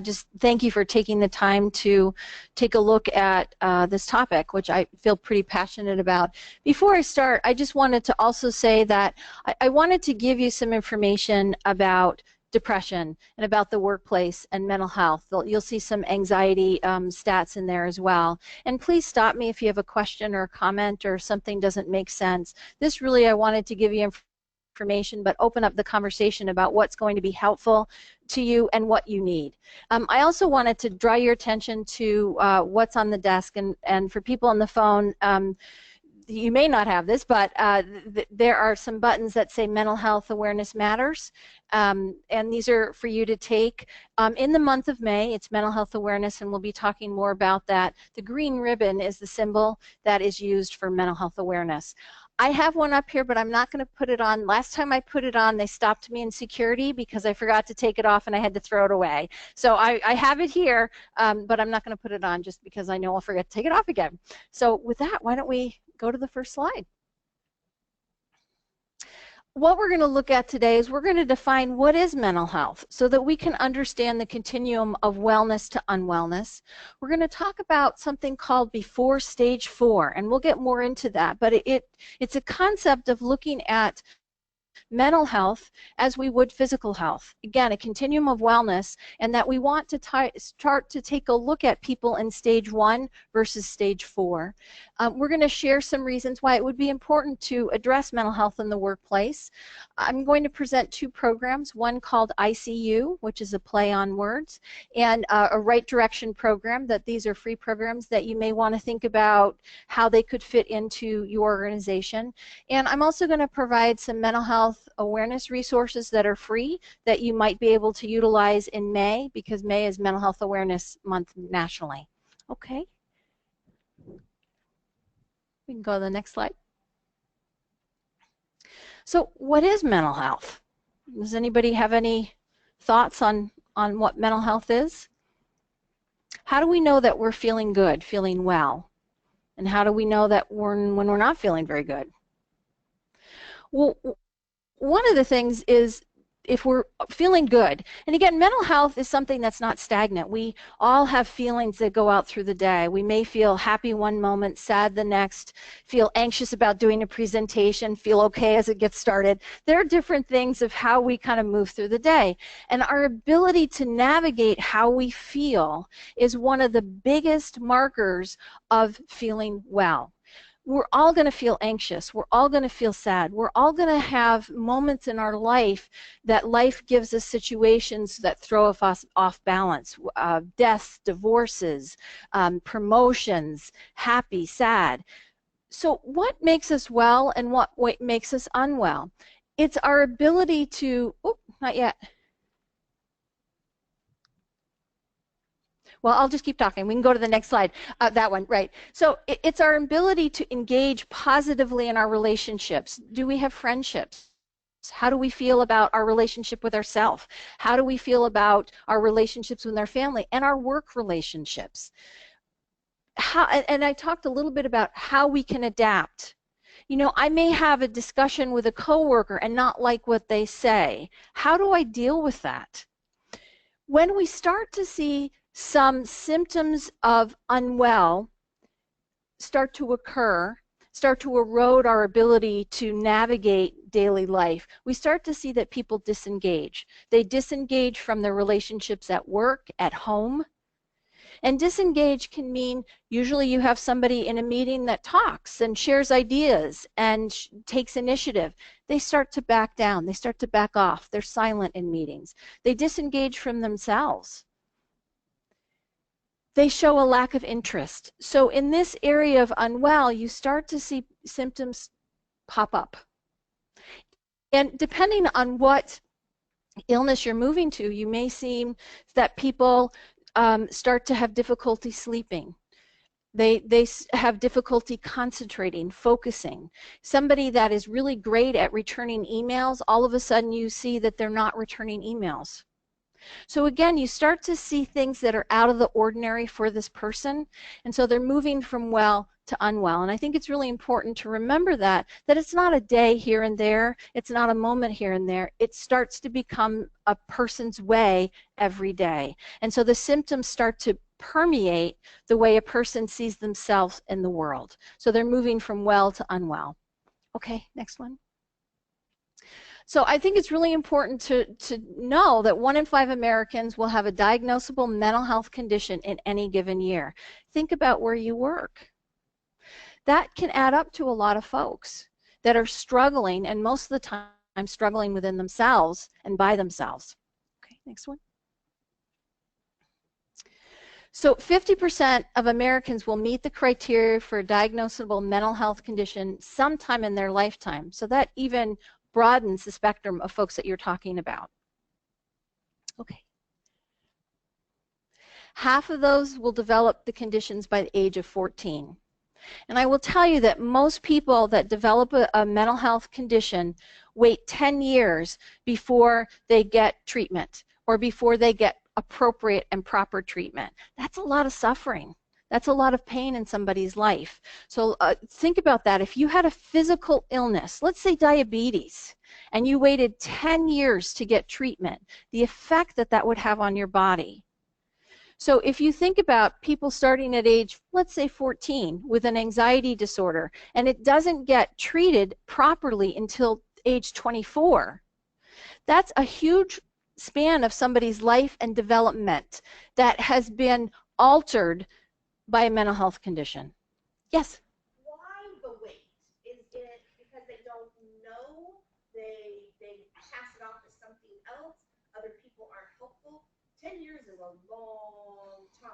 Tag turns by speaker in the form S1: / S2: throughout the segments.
S1: just thank you for taking the time to take a look at this topic, which I feel pretty passionate about. Before I start, I just wanted to also say that I wanted to give you some information about depression and about the workplace and mental health. You'll see some anxiety stats in there as well. And please stop me if you have a question or a comment or something doesn't make sense. This really, I wanted to give you information, but open up the conversation about what's going to be helpful to you and what you need. I also wanted to draw your attention to what's on the desk, and for people on the phone, you may not have this, but there are some buttons that say Mental Health Awareness Matters, and these are for you to take. In the month of May, it's Mental Health Awareness, and we'll be talking more about that. The green ribbon is the symbol that is used for mental health awareness. I have one up here, but I'm not going to put it on. Last time I put it on, they stopped me in security because I forgot to take it off and I had to throw it away. So I have it here, but I'm not going to put it on just because I know I'll forget to take it off again. So with that, why don't we go to the first slide? What we're going to look at today is we're going to define what is mental health so that we can understand the continuum of wellness to unwellness. We're going to talk about something called before stage 4, and we'll get more into that, but it's a concept of looking at mental health as we would physical health. Again, a continuum of wellness, and that we want to start to take a look at people in stage 1 versus stage 4. We're going to share some reasons why it would be important to address mental health in the workplace. I'm going to present 2 programs, one called ICU, which is a play on words, and a Right Direction program. That these are free programs that you may want to think about how they could fit into your organization. And I'm also going to provide some mental health awareness resources that are free that you might be able to utilize in May, because May is Mental Health Awareness Month nationally. Okay. We can go to the next slide. So what is mental health? Does anybody have any thoughts on what mental health is? How do we know that we're feeling good, feeling well? And how do we know that when we're not feeling very good? Well, one of the things is if we're feeling good, and again, mental health is something that's not stagnant. We all have feelings that go out through the day. We may feel happy one moment, sad the next, feel anxious about doing a presentation, feel okay as it gets started. There are different things of how we kind of move through the day, and our ability to navigate how we feel is one of the biggest markers of feeling well. We're all going to feel anxious. We're all going to feel sad. We're all going to have moments in our life that life gives us situations that throw us off balance. Deaths, divorces, promotions, happy, sad. So what makes us well and what makes us unwell? It's our ability to, not yet. Well, I'll just keep talking. We can go to the next slide. That one, right. So it's our ability to engage positively in our relationships. Do we have friendships? How do we feel about our relationship with ourselves? How do we feel about our relationships with our family and our work relationships? And I talked a little bit about how we can adapt. You know, I may have a discussion with a coworker and not like what they say. How do I deal with that? When we start to see some symptoms of unwell start to occur, start to erode our ability to navigate daily life, we start to see that people disengage. They disengage from their relationships at work, at home. And disengage can mean usually you have somebody in a meeting that talks and shares ideas and takes initiative. They start to back down. They start to back off. They're silent in meetings. They disengage from themselves. They show a lack of interest. So in this area of unwell, you start to see symptoms pop up. And depending on what illness you're moving to, you may see that people start to have difficulty sleeping. They have difficulty concentrating, focusing. Somebody that is really great at returning emails, all of a sudden you see that they're not returning emails. So again, you start to see things that are out of the ordinary for this person, and so they're moving from well to unwell. And I think it's really important to remember that it's not a day here and there, it's not a moment here and there, it starts to become a person's way every day. And so the symptoms start to permeate the way a person sees themselves in the world. So they're moving from well to unwell. Okay, next one. So I think it's really important to know that 1 in 5 Americans will have a diagnosable mental health condition in any given year. Think about where you work. That can add up to a lot of folks that are struggling, and most of the time struggling within themselves and by themselves. Okay, next one. So 50% of Americans will meet the criteria for a diagnosable mental health condition sometime in their lifetime. So that even broadens the spectrum of folks that you're talking about. Okay. Half of those will develop the conditions by the age of 14. And I will tell you that most people that develop a mental health condition wait 10 years before they get treatment or before they get appropriate and proper treatment. That's a lot of suffering. That's a lot of pain in somebody's life. So think about that. If you had a physical illness, let's say diabetes, and you waited 10 years to get treatment, the effect that that would have on your body. So if you think about people starting at age, let's say 14, with an anxiety disorder, and it doesn't get treated properly until age 24, that's a huge span of somebody's life and development that has been altered by a mental health condition. Yes?
S2: Why the wait? Is it because they don't know? They pass it off as something else? Other people aren't helpful? 10 years is a long time.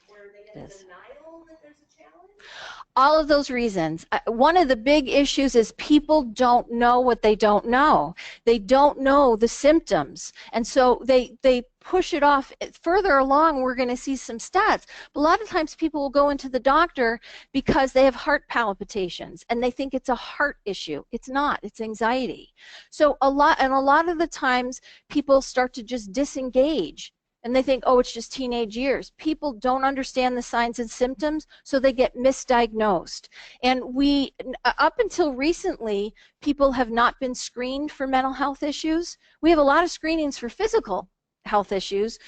S2: Or are they in denial that there's a challenge?
S1: All of those reasons. One of the big issues is people don't know what they don't know. They don't know the symptoms. And so they push it off. Further along, we're going to see some stats. But a lot of times people will go into the doctor because they have heart palpitations and they think it's a heart issue. It's not. It's anxiety. So a lot of the times people start to just disengage. And they think, oh, it's just teenage years. People don't understand the signs and symptoms, so they get misdiagnosed. And up until recently, people have not been screened for mental health issues. We have a lot of screenings for physical health issues.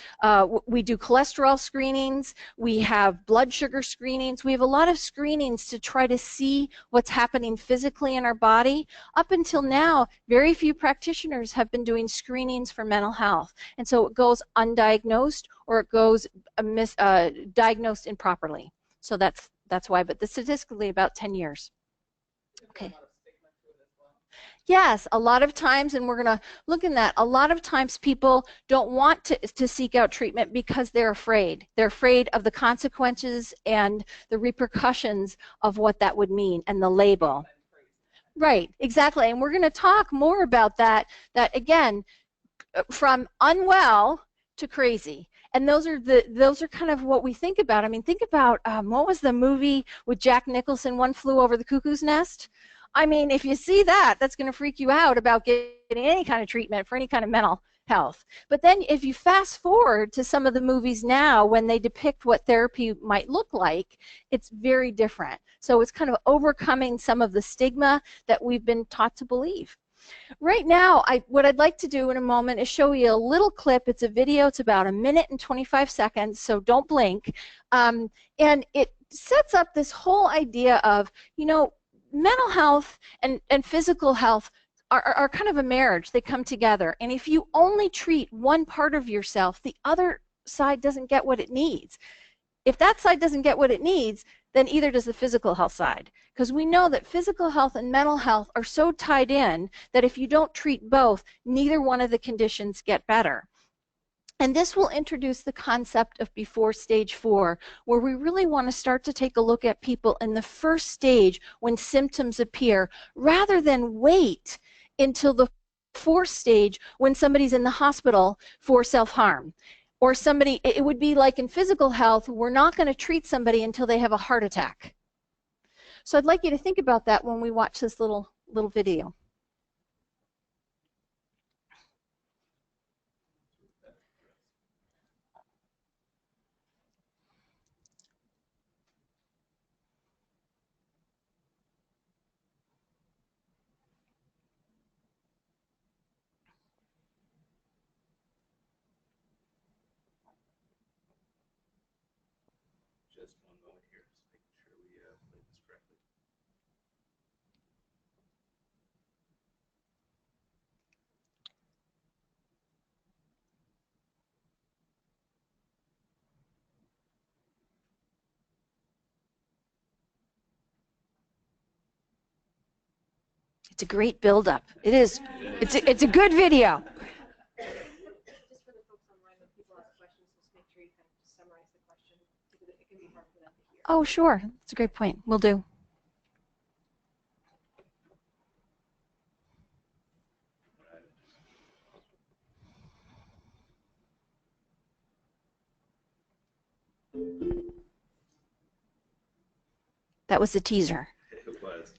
S1: We do cholesterol screenings. We have blood sugar screenings. We have a lot of screenings to try to see what's happening physically in our body. Up until now, very few practitioners have been doing screenings for mental health. And so it goes undiagnosed or it goes diagnosed improperly. So that's why, but statistically about 10 years. Okay. Yes, a lot of times, and we're going to look in that, a lot of times people don't want to seek out treatment because they're afraid. They're afraid of the consequences and the repercussions of what that would mean and the label. Right, exactly, and we're going to talk more about that again, from unwell to crazy. And those are kind of what we think about. I mean, think about what was the movie with Jack Nicholson, One Flew Over the Cuckoo's Nest? I mean, if you see that, that's going to freak you out about getting any kind of treatment for any kind of mental health. But then if you fast forward to some of the movies now when they depict what therapy might look like, it's very different. So it's kind of overcoming some of the stigma that we've been taught to believe. Right now, what I'd like to do in a moment is show you a little clip. It's a video. It's about 1 minute and 25 seconds, so don't blink. And it sets up this whole idea of, you know, mental health and physical health are kind of a marriage. They come together. And if you only treat one part of yourself, the other side doesn't get what it needs. If that side doesn't get what it needs, then either does the physical health side. Because we know that physical health and mental health are so tied in that if you don't treat both, neither one of the conditions get better. And this will introduce the concept of before stage 4, where we really want to start to take a look at people in the first stage when symptoms appear, rather than wait until the 4th stage when somebody's in the hospital for self-harm. Or somebody, it would be like in physical health, we're not going to treat somebody until they have a heart attack. So I'd like you to think about that when we watch this little video. It's a great build-up. It is. It's a good video.
S3: Just for the folks online, when people ask questions, just make sure you kind of just summarize the question because it can be hard for them to hear.
S1: Oh, sure. That's a great point. Will do. That was the teaser.
S4: It was.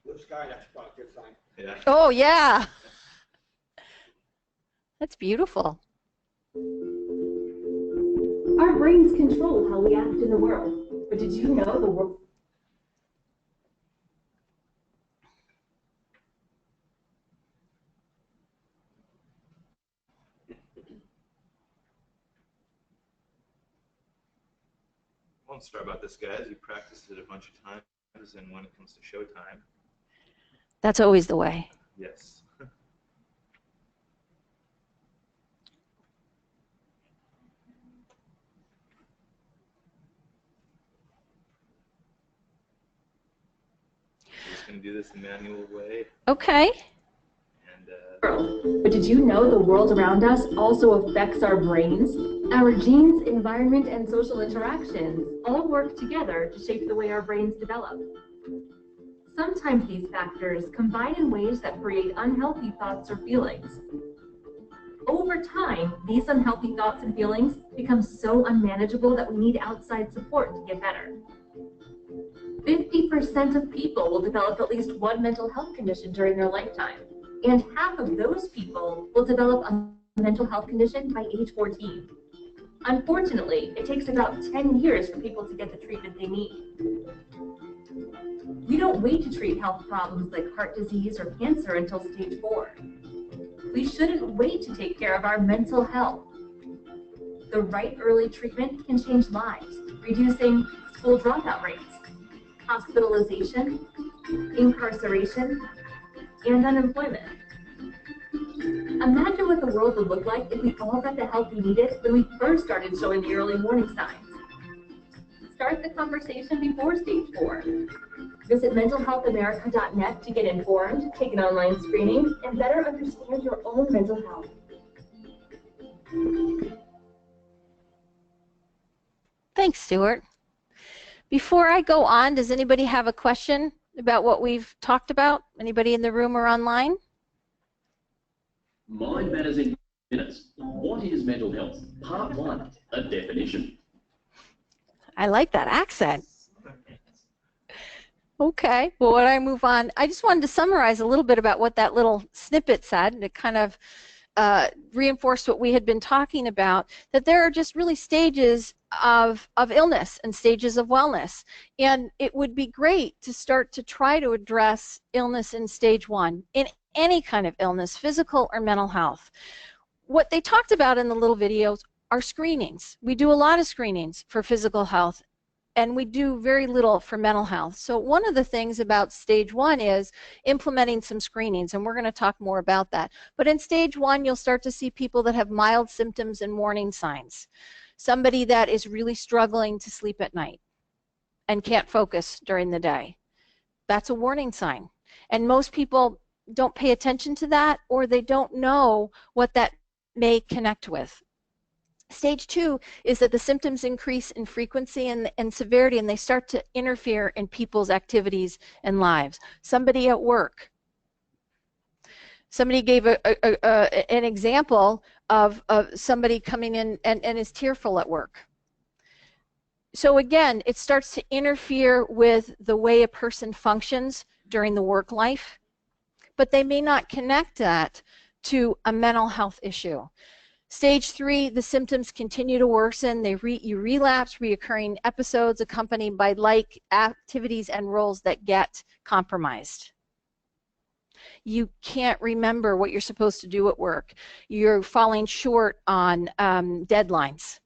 S5: Blue sky, that's about a good sign.
S4: Yeah.
S1: Oh, yeah. That's beautiful.
S6: Our brains control how we act in the world. But did you know the world?
S4: Won't start about this, guys. You practiced it a bunch of times, and when it comes to showtime,
S1: That's always the way.
S4: yes. We're just going to do this the manual way,
S1: Okay.
S4: and
S6: But did you know the world around us also affects our brains? Our genes, environment, and social interactions all work together to shape the way our brains develop. Sometimes these factors combine in ways that create unhealthy thoughts or feelings. Over time, these unhealthy thoughts and feelings become so unmanageable that we need outside support to get better. 50% of people will develop at least one mental health condition during their lifetime, and half of those people will develop a mental health condition by age 14. Unfortunately, it takes about 10 years for people to get the treatment they need. We don't wait to treat health problems like heart disease or cancer until stage 4. We shouldn't wait to take care of our mental health. The right early treatment can change lives, reducing school dropout rates, hospitalization, incarceration, and unemployment. Imagine what the world would look like if we all got the help we needed when we first started showing the early warning signs. Start the conversation before stage 4. Visit mentalhealthamerica.net to get informed, take an online screening, and better understand your own mental health.
S1: Thanks, Stuart. Before I go on, does anybody have a question about what we've talked about? Anybody in the room or online?
S7: Mind Matters in Minutes. What is mental health? Part 1, a definition.
S1: I like that accent. Okay, well, when I move on, I just wanted to summarize a little bit about what that little snippet said, and it kind of reinforced what we had been talking about, that there are just really stages of illness and stages of wellness. And it would be great to start to try to address illness in stage 1, in any kind of illness, physical or mental health. What they talked about in the little videos are screenings. We do a lot of screenings for physical health, and we do very little for mental health. So one of the things about stage 1 is implementing some screenings, and we're going to talk more about that. But in stage 1, you'll start to see people that have mild symptoms and warning signs. Somebody that is really struggling to sleep at night and can't focus during the day. That's a warning sign. And most people don't pay attention to that, or they don't know what that may connect with. Stage 2 is that the symptoms increase in frequency and severity, and they start to interfere in people's activities and lives. Somebody at work. Somebody gave an example of somebody coming in and is tearful at work. So again, it starts to interfere with the way a person functions during the work life, but they may not connect that to a mental health issue. Stage 3, the symptoms continue to worsen. You relapse, reoccurring episodes accompanied by like activities and roles that get compromised. You can't remember what you're supposed to do at work. You're falling short on deadlines.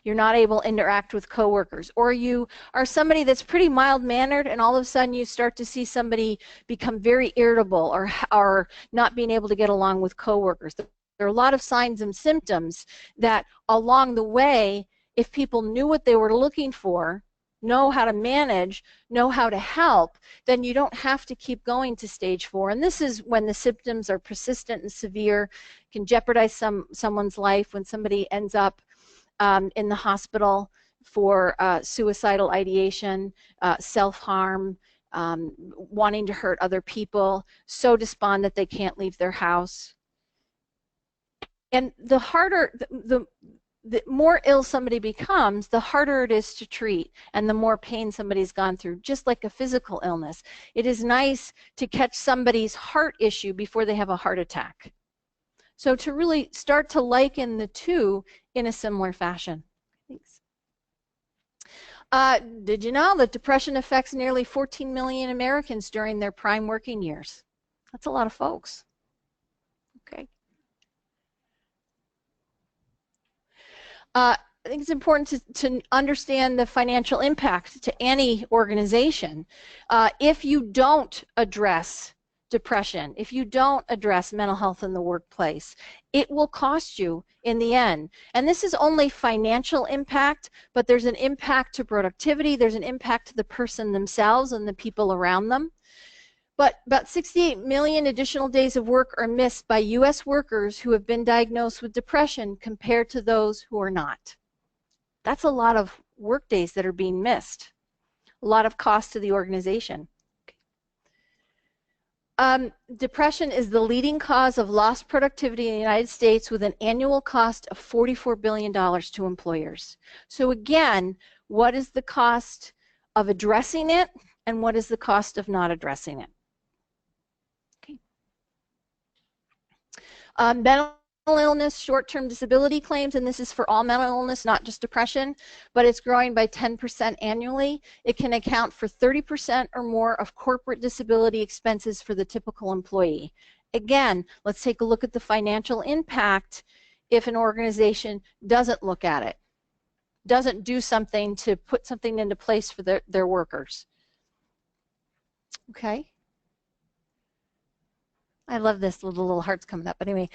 S1: You're not able to interact with coworkers, or you are somebody that's pretty mild-mannered, and all of a sudden you start to see somebody become very irritable or not being able to get along with coworkers. There are a lot of signs and symptoms that along the way, if people knew what they were looking for, know how to manage, know how to help, then you don't have to keep going to stage 4. And this is when the symptoms are persistent and severe, can jeopardize someone's life, when somebody ends up in the hospital for suicidal ideation, self-harm, wanting to hurt other people, so despondent that they can't leave their house. And the harder, the more ill somebody becomes, the harder it is to treat and the more pain somebody's gone through, just like a physical illness. It is nice to catch somebody's heart issue before they have a heart attack. So to really start to liken the two in a similar fashion. Thanks. Did you know that depression affects nearly 14 million Americans during their prime working years? That's a lot of folks. Okay. I think it's important to understand the financial impact to any organization. If you don't address depression, if you don't address mental health in the workplace, it will cost you in the end. And this is only financial impact, but there's an impact to productivity, there's an impact to the person themselves and the people around them. But about 68 million additional days of work are missed by U.S. workers who have been diagnosed with depression compared to those who are not. That's a lot of work days that are being missed. A lot of cost to the organization. Depression is the leading cause of lost productivity in the United States, with an annual cost of $44 billion to employers. So again, what is the cost of addressing it, and what is the cost of not addressing it? Okay. Mental illness, short-term disability claims, and this is for all mental illness, not just depression, but it's growing by 10% annually. It can account for 30% or more of corporate disability expenses for the typical employee. Again, let's take a look at the financial impact if an organization doesn't look at it, doesn't do something to put something into place for their workers. Okay. I love this, the little hearts coming up. But anyway,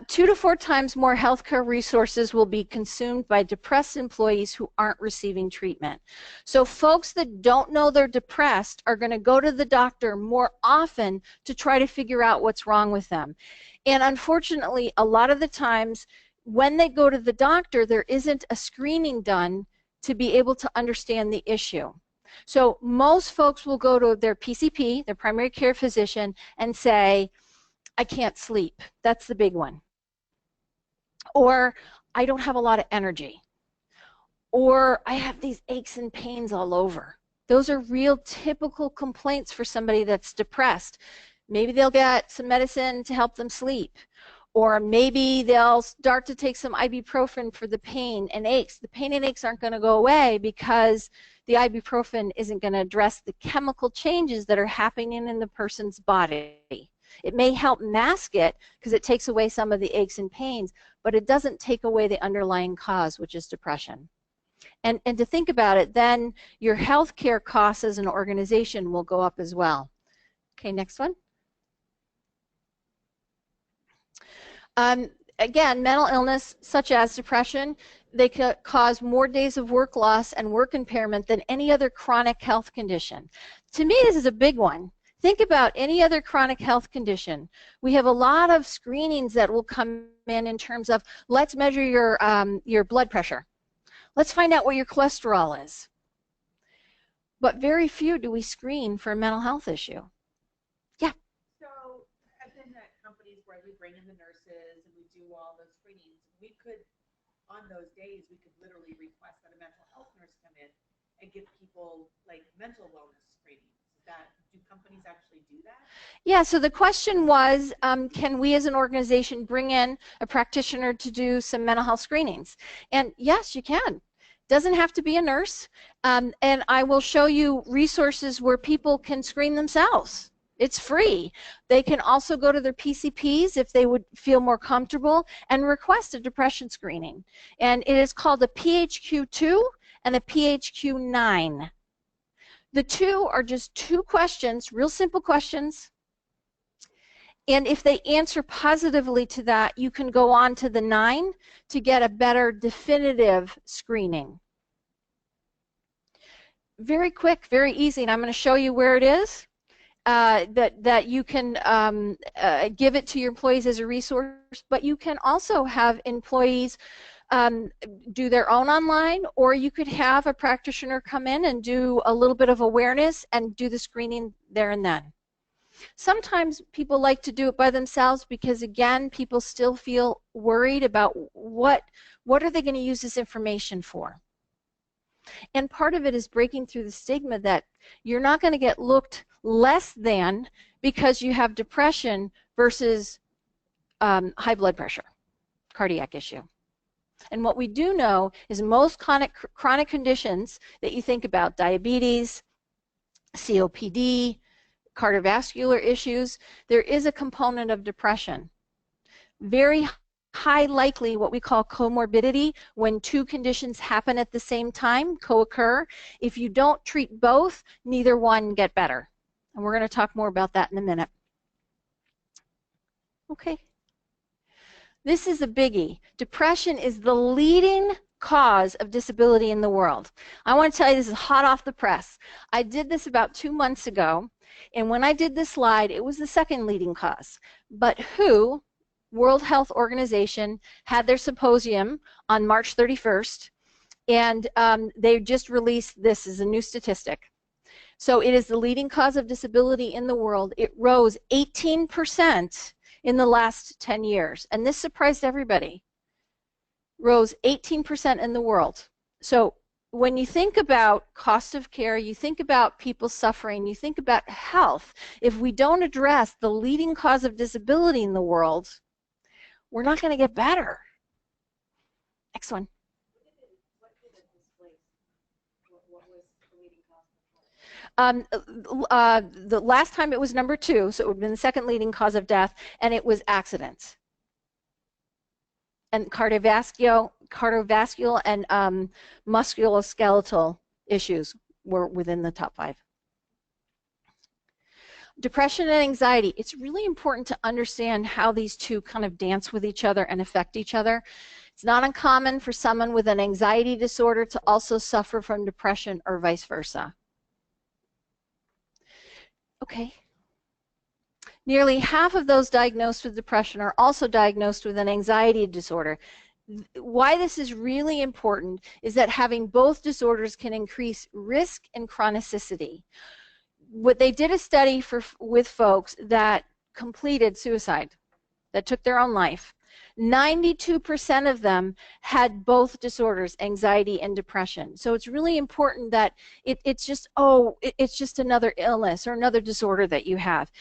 S1: 2 to 4 times more healthcare resources will be consumed by depressed employees who aren't receiving treatment. So folks that don't know they're depressed are going to go to the doctor more often to try to figure out what's wrong with them. And unfortunately, a lot of the times when they go to the doctor, there isn't a screening done to be able to understand the issue. So most folks will go to their PCP, their primary care physician, and say, I can't sleep. That's the big one. Or I don't have a lot of energy. Or I have these aches and pains all over. Those are real typical complaints for somebody that's depressed. Maybe they'll get some medicine to help them sleep. Or maybe they'll start to take some ibuprofen for the pain and aches. The pain and aches aren't going to go away because the ibuprofen isn't going to address the chemical changes that are happening in the person's body. It may help mask it because it takes away some of the aches and pains, but it doesn't take away the underlying cause, which is depression. And to think about it, then your healthcare costs as an organization will go up as well. Okay, next one. Again, mental illness such as depression, they could cause more days of work loss and work impairment than any other chronic health condition. To me, this is a big one. Think about any other chronic health condition. We have a lot of screenings that will come in terms of, let's measure your blood pressure. Let's find out what your cholesterol is. But very few do we screen for a mental health issue. Yeah.
S8: So I've been at companies where we bring in the nurses and we do all those screenings. We could, on those days, we could literally request that a mental health nurse come in and give people like mental wellness screenings. Do companies actually do that?
S1: Yeah, so the question was, can we as an organization bring in a practitioner to do some mental health screenings? And yes, you can. Doesn't have to be a nurse. And I will show you resources where people can screen themselves It's free. They can also go to their PCPs if they would feel more comfortable and request a depression screening. And it is called a PHQ-2 and a PHQ-9. The two are just 2 questions, real simple questions. And if they answer positively to that, you can go on to the 9 to get a better definitive screening. Very quick, very easy, and I'm going to show you where it is. That you can give it to your employees as a resource, but you can also have employees do their own online, or you could have a practitioner come in and do a little bit of awareness and do the screening there and then. Sometimes people like to do it by themselves because, again, people still feel worried about what are they going to use this information for. And part of it is breaking through the stigma that you're not going to get looked less than because you have depression versus high blood pressure, cardiac issue. And what we do know is most chronic conditions that you think about, diabetes, COPD, cardiovascular issues, there is a component of depression. Very high likely what we call comorbidity, when 2 conditions happen at the same time, co-occur. If you don't treat both, neither one get better. And we're going to talk more about that in a minute. Okay. This is a biggie. Depression is the leading cause of disability in the world. I want to tell you, this is hot off the press. I did this about 2 months ago, and when I did this slide, it was the 2nd leading cause. But WHO, World Health Organization, had their symposium on March 31st, and they just released this as a new statistic. So it is the leading cause of disability in the world. It rose 18% in the last 10 years, and this surprised everybody. Rose 18% in the world. So when you think about cost of care, you think about people suffering, you think about health, if we don't address the leading cause of disability in the world, we're not going to get better. Next one.
S3: What did it displace? What was the leading cause?
S1: The last time it was number 2, so it would have been the 2nd leading cause of death, and it was accidents. And cardiovascular and musculoskeletal issues were within the top 5. Depression and anxiety, it's really important to understand how these two kind of dance with each other and affect each other. It's not uncommon for someone with an anxiety disorder to also suffer from depression or vice versa. Okay. Nearly half of those diagnosed with depression are also diagnosed with an anxiety disorder. Why this is really important is that having both disorders can increase risk and chronicity. What they did a study with folks that completed suicide, that took their own life. 92% of them had both disorders, anxiety and depression. So it's really important that it's just another illness or another disorder that you have.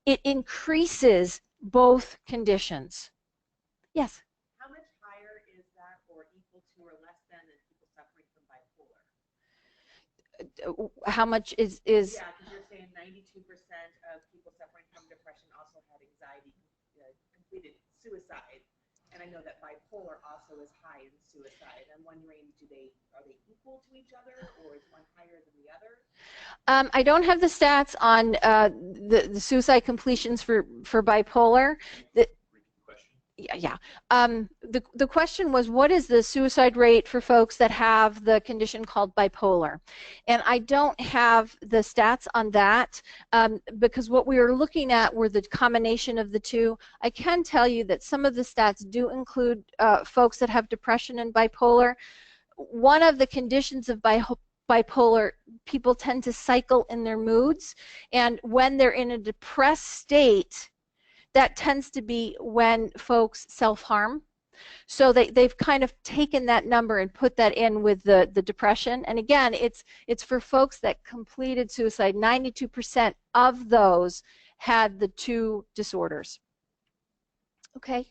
S1: It increases both conditions. Yes?
S8: How much higher is that, or equal to or less than people suffering from bipolar?
S1: How much is
S8: Yeah, because you're saying 92% of people suffering from depression also had anxiety, completed suicide. And I know that bipolar also is high in suicide. I'm wondering, are they equal to each other, or is one higher than the other?
S1: I don't have the stats on the suicide completions for bipolar. The question was, what is the suicide rate for folks that have the condition called bipolar? And I don't have the stats on that because what we were looking at were the combination of the two. I can tell you that some of the stats do include folks that have depression and bipolar. One of the conditions of bipolar, people tend to cycle in their moods, and when they're in a depressed state, that tends to be when folks self-harm. So they've kind of taken that number and put that in with the depression. And again, it's for folks that completed suicide. 92% of those had the 2 disorders. Okay.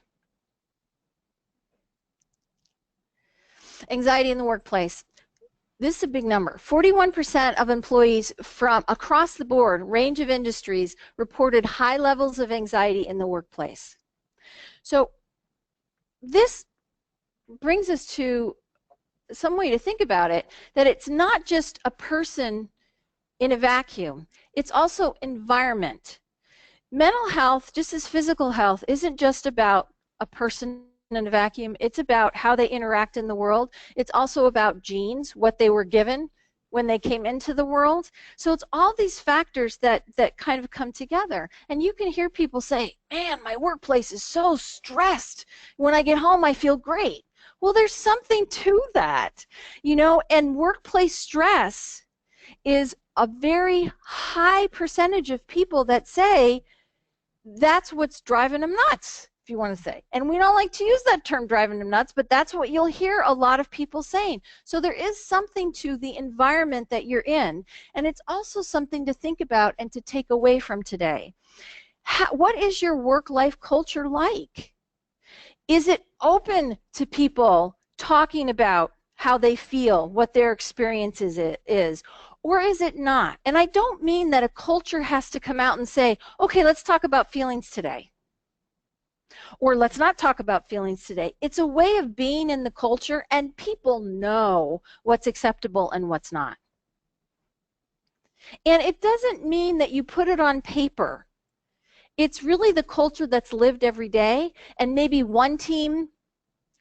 S1: Anxiety in the workplace. This is a big number. 41% of employees from across the board, range of industries, reported high levels of anxiety in the workplace. So this brings us to some way to think about it, that it's not just a person in a vacuum. It's also environment. Mental health, just as physical health, isn't just about a person in a vacuum. It's about how they interact in the world. It's also about genes, what they were given when they came into the world. So it's all these factors that kind of come together. And you can hear people say, man, my workplace is so stressed. When I get home, I feel great. Well, there's something to that, you know, and workplace stress is a very high percentage of people that say that's what's driving them nuts, if you want to say. And we don't like to use that term, driving them nuts, but that's what you'll hear a lot of people saying. So there is something to the environment that you're in, and it's also something to think about and to take away from today. What is your work-life culture like? Is it open to people talking about how they feel, what their experience is, or is it not? And I don't mean that a culture has to come out and say, okay, let's talk about feelings today, or let's not talk about feelings today. It's a way of being in the culture, and people know what's acceptable and what's not. And it doesn't mean that you put it on paper. It's really the culture that's lived every day, and maybe one team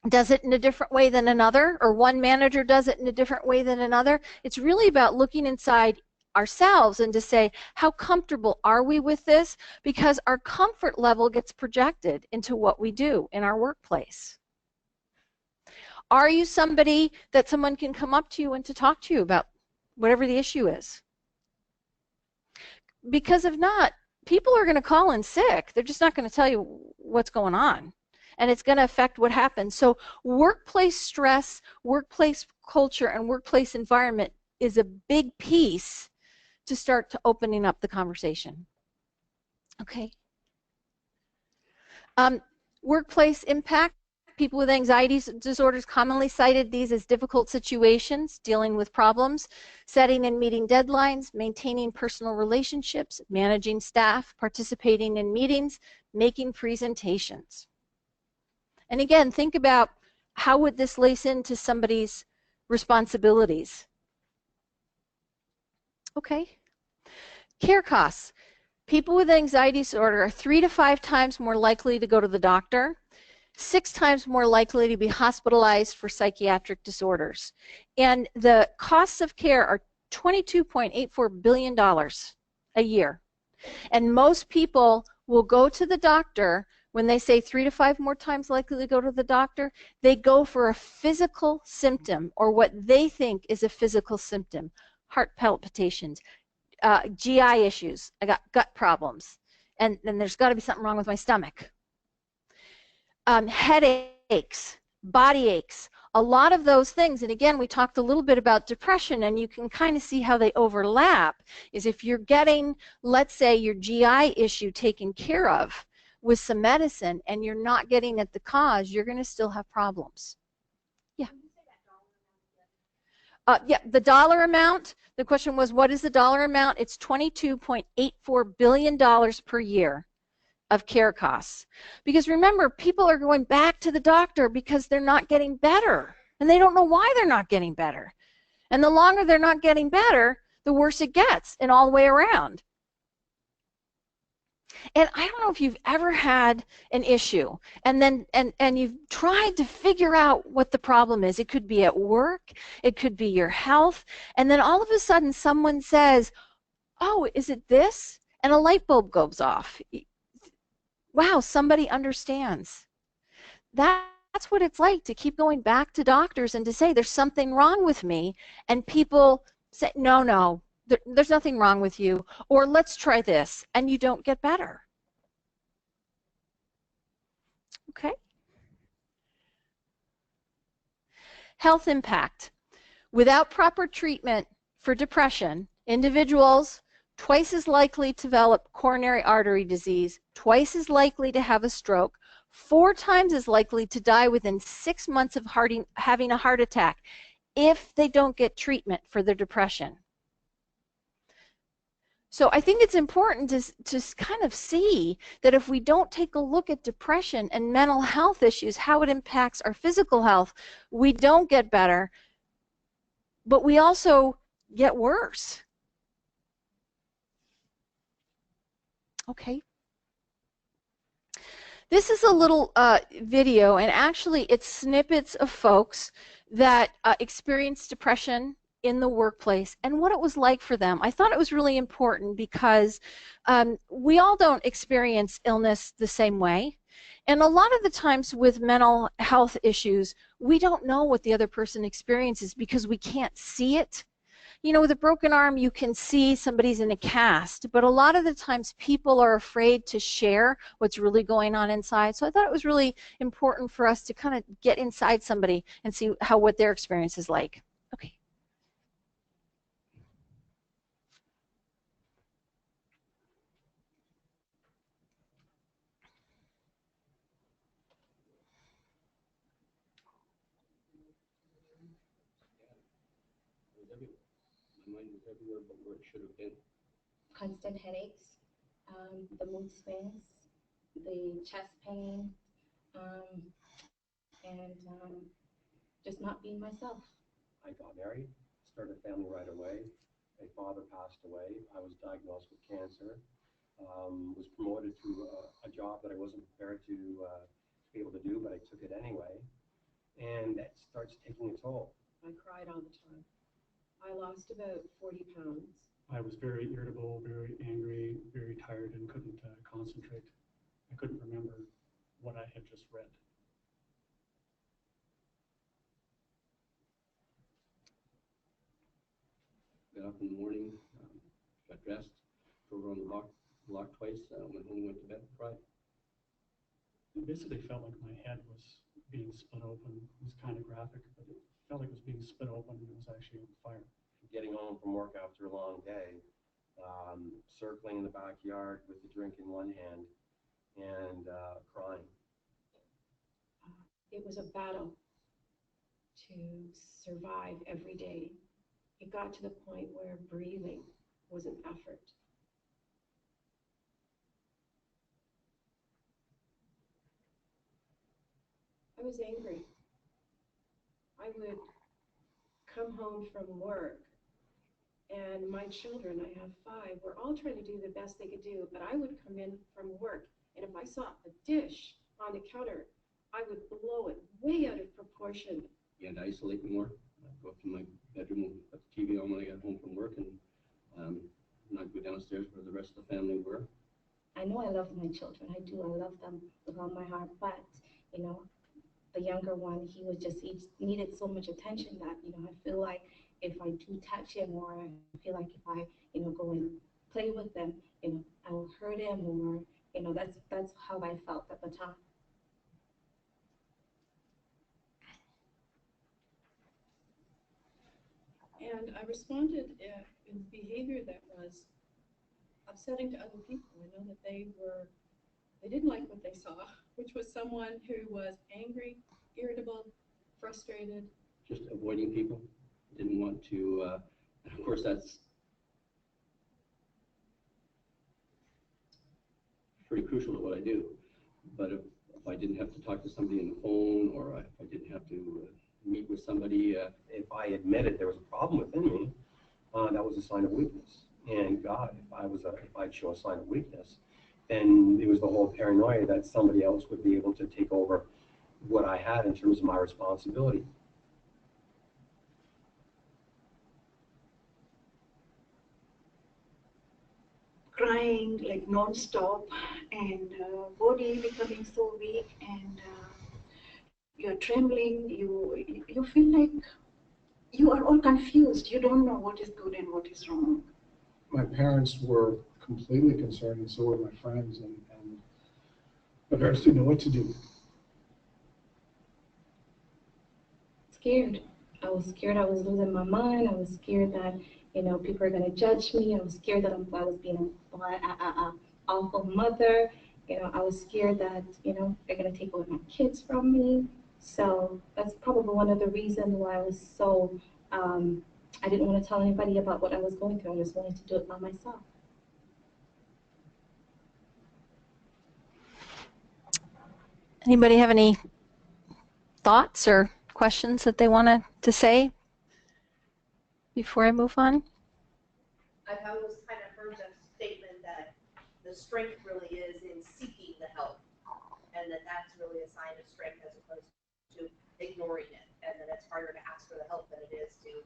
S1: does it in a different way than another, or one manager does it in a different way than another. It's really about looking inside ourselves and to say, how comfortable are we with this? Because our comfort level gets projected into what we do in our workplace. Are you somebody that someone can come up to you and to talk to you about whatever the issue is? Because if not, people are going to call in sick. They're just not going to tell you what's going on. And it's going to affect what happens. So workplace stress, workplace culture, and workplace environment is a big piece to start to opening up the conversation. Okay. Workplace impact. People with anxiety disorders commonly cited these as difficult situations, dealing with problems, setting and meeting deadlines, maintaining personal relationships, managing staff, participating in meetings, making presentations. And again, think about how would this lace into somebody's responsibilities. Okay. Care costs. People with anxiety disorder are 3 to 5 times more likely to go to the doctor, 6 times more likely to be hospitalized for psychiatric disorders. And the costs of care are $22.84 billion a year. And most people will go to the doctor. When they say 3 to 5 more times likely to go to the doctor, they go for a physical symptom, or what they think is a physical symptom. Heart palpitations, GI issues, I got gut problems, and there's got to be something wrong with my stomach. Headaches, body aches, a lot of those things. And again, we talked a little bit about depression, and you can kind of see how they overlap. Is if you're getting, let's say, your GI issue taken care of with some medicine, and you're not getting at the cause, you're going to still have problems. Yeah. Yeah, the dollar amount, the question was, what is the dollar amount? It's $22.84 billion per year of care costs. Because remember, people are going back to the doctor because they're not getting better, and they don't know why they're not getting better. And the longer they're not getting better, the worse it gets, and all the way around. And I don't know if you've ever had an issue and then you've tried to figure out what the problem is. It could be at work, it could be your health, and then all of a sudden someone says, oh, is it this? And a light bulb goes off. Wow, somebody understands. That's what it's like to keep going back to doctors and to say there's something wrong with me, and people say, no, there's nothing wrong with you, or let's try this, and you don't get better. Okay. Health impact. Without proper treatment for depression, individuals twice as likely to develop coronary artery disease, twice as likely to have a stroke, 4 times as likely to die within 6 months of having a heart attack, if they don't get treatment for their depression. So I think it's important to kind of see that if we don't take a look at depression and mental health issues, how it impacts our physical health, we don't get better, but we also get worse. Okay. This is a little video, and actually it's snippets of folks that experienced depression in the workplace and what it was like for them. I thought it was really important because we all don't experience illness the same way. And a lot of the times with mental health issues, we don't know what the other person experiences because we can't see it. You know, with a broken arm, you can see somebody's in a cast, but a lot of the times people are afraid to share what's really going on inside. So I thought it was really important for us to kind of get inside somebody and see what their experience is like. Okay.
S9: My mind was everywhere but where it should have been.
S6: Constant headaches, the mood swings, the chest pain, and just not being myself.
S9: I got married, started a family right away. My father passed away. I was diagnosed with cancer. Was promoted to a job that I wasn't prepared to be able to do, but I took it anyway. And that starts taking a toll.
S3: I cried all the time. I lost about 40 pounds.
S10: I was very irritable, very angry, very tired, and couldn't concentrate. I couldn't remember what I had just read.
S9: Got up in the morning, got dressed, drove around the block twice, went home, went to bed, cried.
S10: It basically felt like my head was being split open. It was kind of graphic, but it felt like it was being split open and it was actually on fire.
S9: Getting home from work after a long day, circling in the backyard with the drink in one hand and crying.
S6: It was a battle to survive every day. It got to the point where breathing was an effort. I was angry. I would come home from work and my children, I have 5, were all trying to do the best they could do, but I would come in from work and if I saw a dish on the counter, I would blow it way out of proportion.
S9: You had to isolate me more. I'd go up to my bedroom and put the TV on when I got home from work and not go downstairs where the rest of the family were.
S6: I know I love my children. I do. I love them with all my heart. But, you know, the younger one, he needed so much attention that, you know, I feel like if I do touch him or I feel like if I, you know, go and play with them, you know, I will hurt him or, you know, that's how I felt at the time.
S11: And I responded in behavior that was upsetting to other people. I know that they didn't like what they saw, which was someone who was angry, irritable, frustrated.
S9: Just avoiding people. Didn't want to, and of course that's pretty crucial to what I do. But if I didn't have to talk to somebody on the phone or if I didn't have to meet with somebody, if I admitted there was a problem within me, that was a sign of weakness. And God, if I'd show a sign of weakness, then it was the whole paranoia that somebody else would be able to take over what I had in terms of my responsibility.
S12: Crying like non-stop and body becoming so weak and you're trembling, you feel like you are all confused. You don't know what is good and what is wrong.
S13: My parents were completely concerned, and so were my friends, and my parents didn't know what to do.
S6: Scared. I was scared I was losing my mind. I was scared that, you know, people are going to judge me. I was scared that I was being an awful mother. You know, I was scared that, you know, they're going to take away my kids from me. So that's probably one of the reasons why I was so, I didn't want to tell anybody about what I was going through. I just wanted to do it by myself.
S1: Anybody have any thoughts or questions that they wanted to say before I move on?
S2: I've always kind of heard the statement that the strength really is in seeking the help, and that that's really a sign of strength as opposed to ignoring it, and that it's harder to ask for the help than it is to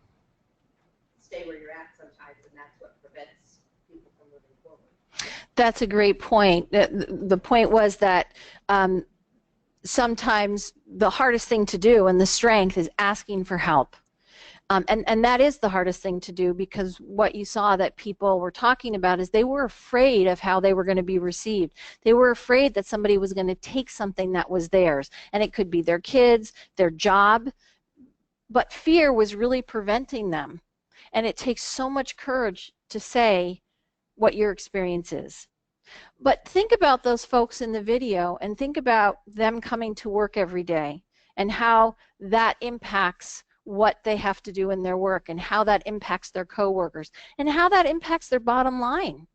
S2: stay where you're at sometimes, and that's what prevents people from moving forward. That's
S1: a great point. The point was that sometimes the hardest thing to do and the strength is asking for help. And that is the hardest thing to do, because what you saw that people were talking about is they were afraid of how they were going to be received. They were afraid that somebody was going to take something that was theirs, and it could be their kids, their job, but fear was really preventing them. And it takes so much courage to say what your experience is. But think about those folks in the video, and think about them coming to work every day and how that impacts what they have to do in their work, and how that impacts their coworkers, and how that impacts their bottom line,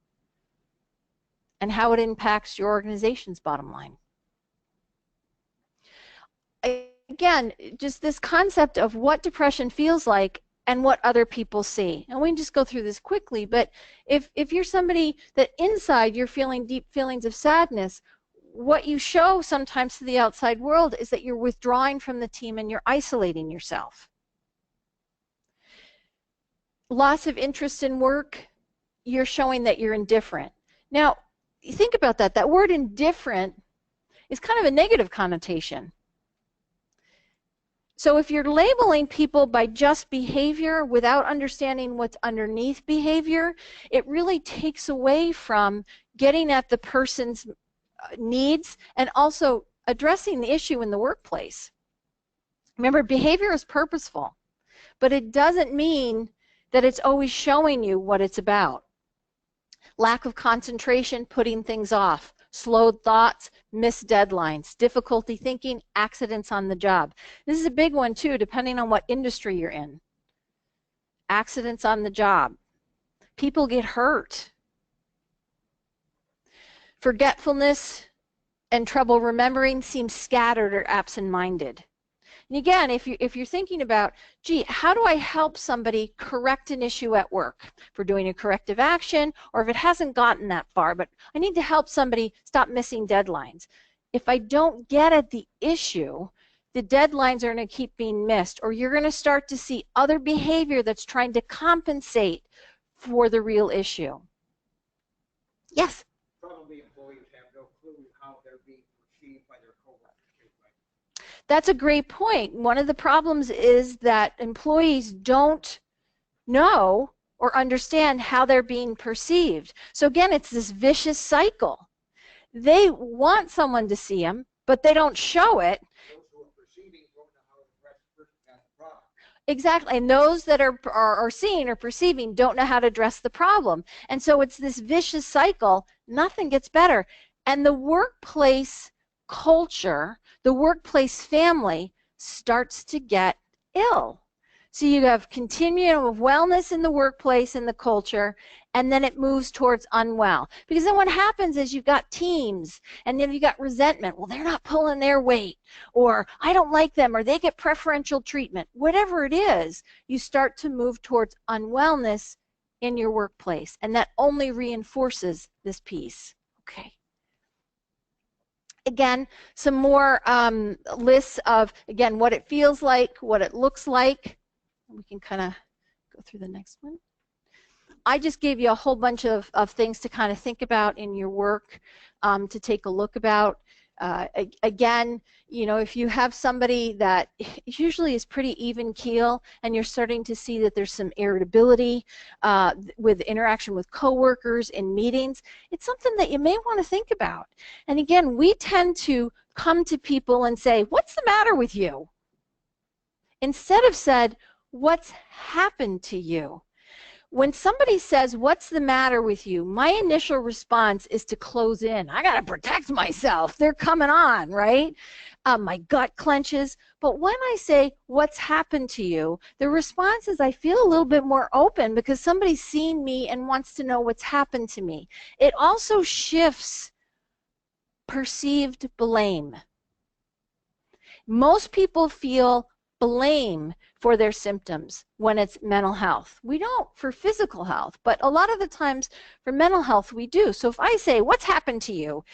S1: and how it impacts your organization's bottom line. Again, just this concept of what depression feels like and what other people see. And we can just go through this quickly, but if you're somebody that inside you're feeling deep feelings of sadness, what you show sometimes to the outside world is that you're withdrawing from the team and you're isolating yourself. Loss of interest in work, you're showing that you're indifferent. Now, you think about that. That word indifferent is kind of a negative connotation. So if you're labeling people by just behavior without understanding what's underneath behavior, it really takes away from getting at the person's needs and also addressing the issue in the workplace. Remember, behavior is purposeful, but it doesn't mean that it's always showing you what it's about. Lack of concentration, putting things off, slowed thoughts, missed deadlines, difficulty thinking, accidents on the job. This is a big one too, depending on what industry you're in. Accidents on the job. People get hurt. Forgetfulness and trouble remembering, seem scattered or absent-minded. And again, if you're thinking about, gee, how do I help somebody correct an issue at work? If we're doing a corrective action, or if it hasn't gotten that far, but I need to help somebody stop missing deadlines. If I don't get at the issue, the deadlines are going to keep being missed, or you're going to start to see other behavior that's trying to compensate for the real issue. Yes?
S5: Probably employees have no clue how they're being perceived by their coworkers.
S1: That's a great point. One of the problems is that employees don't know or understand how they're being perceived. So again, it's this vicious cycle. They want someone to see them, but they don't show it.
S5: Those who are perceiving don't know how to address the person has the problem.
S1: Exactly, and those that are seeing or perceiving don't know how to address the problem. And so it's this vicious cycle. Nothing gets better. And the workplace culture, the workplace family starts to get ill. So you have continuum of wellness in the workplace and the culture, and then it moves towards unwell. Because then what happens is you've got teams, and then you've got resentment. Well, they're not pulling their weight, or I don't like them, or they get preferential treatment. Whatever it is, you start to move towards unwellness in your workplace, and that only reinforces this piece. Okay. Again, some more lists of, again, what it feels like, what it looks like. We can kind of go through the next one. I just gave you a whole bunch of things to kind of think about in your work, to take a look about. Again, you know, if you have somebody that usually is pretty even keel and you're starting to see that there's some irritability with interaction with coworkers in meetings, it's something that you may want to think about. And again, we tend to come to people and say, what's the matter with you? Instead of said, what's happened to you? When somebody says, "What's the matter with you?" my initial response is to close in. I got to protect myself. They're coming on, right? My gut clenches. But when I say, "What's happened to you?" the response is I feel a little bit more open because somebody's seen me and wants to know what's happened to me. It also shifts perceived blame. Most people feel blame for their symptoms when it's mental health. We don't for physical health, but a lot of the times for mental health we do. So if I say, "What's happened to you?"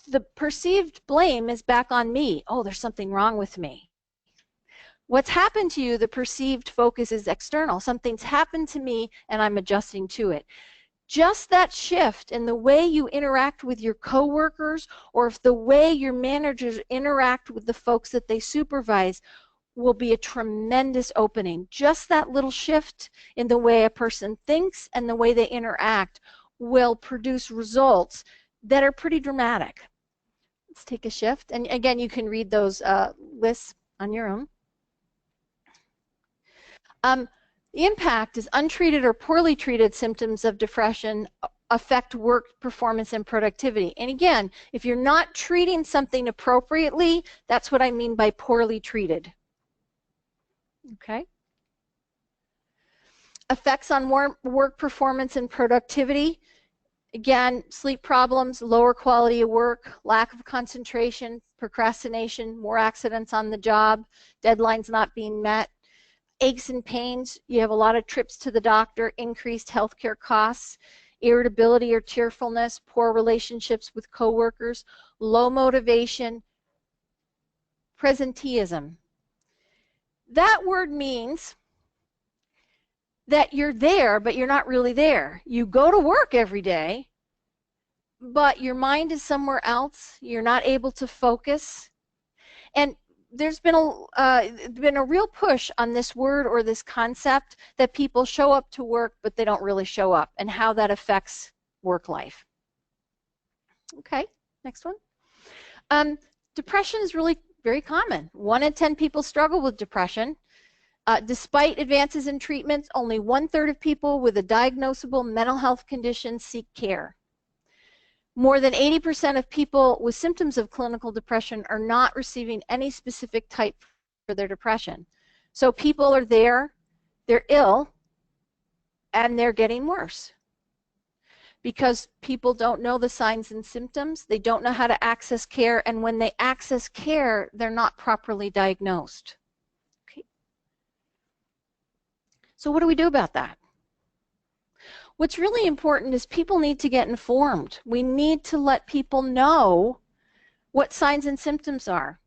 S1: the perceived blame is back on me. Oh, there's something wrong with me. What's happened to you, the perceived focus is external. Something's happened to me and I'm adjusting to it. Just that shift in the way you interact with your coworkers or if the way your managers interact with the folks that they supervise will be a tremendous opening. Just that little shift in the way a person thinks and the way they interact will produce results that are pretty dramatic. Let's take a shift. And again, you can read those lists on your own. The impact is untreated or poorly treated symptoms of depression affect work performance and productivity. And again, if you're not treating something appropriately, that's what I mean by poorly treated. Okay? Effects on work performance and productivity. Again, sleep problems, lower quality of work, lack of concentration, procrastination, more accidents on the job, deadlines not being met, aches and pains, you have a lot of trips to the doctor, increased healthcare costs, irritability or tearfulness, poor relationships with coworkers, low motivation, presenteeism. That word means that you're there, but you're not really there. You go to work every day, but your mind is somewhere else. You're not able to focus. And there's been a real push on this word or this concept that people show up to work, but they don't really show up, and how that affects work life. Okay, next one. Depression is really very common. 1 in 10 people struggle with depression. Despite advances in treatments, only 1/3 of people with a diagnosable mental health condition seek care. More than 80% of people with symptoms of clinical depression are not receiving any specific type for their depression. So people are there, they're ill, and they're getting worse. Because people don't know the signs and symptoms, they don't know how to access care, and when they access care, they're not properly diagnosed. Okay. So what do we do about that? What's really important is people need to get informed. We need to let people know what signs and symptoms are,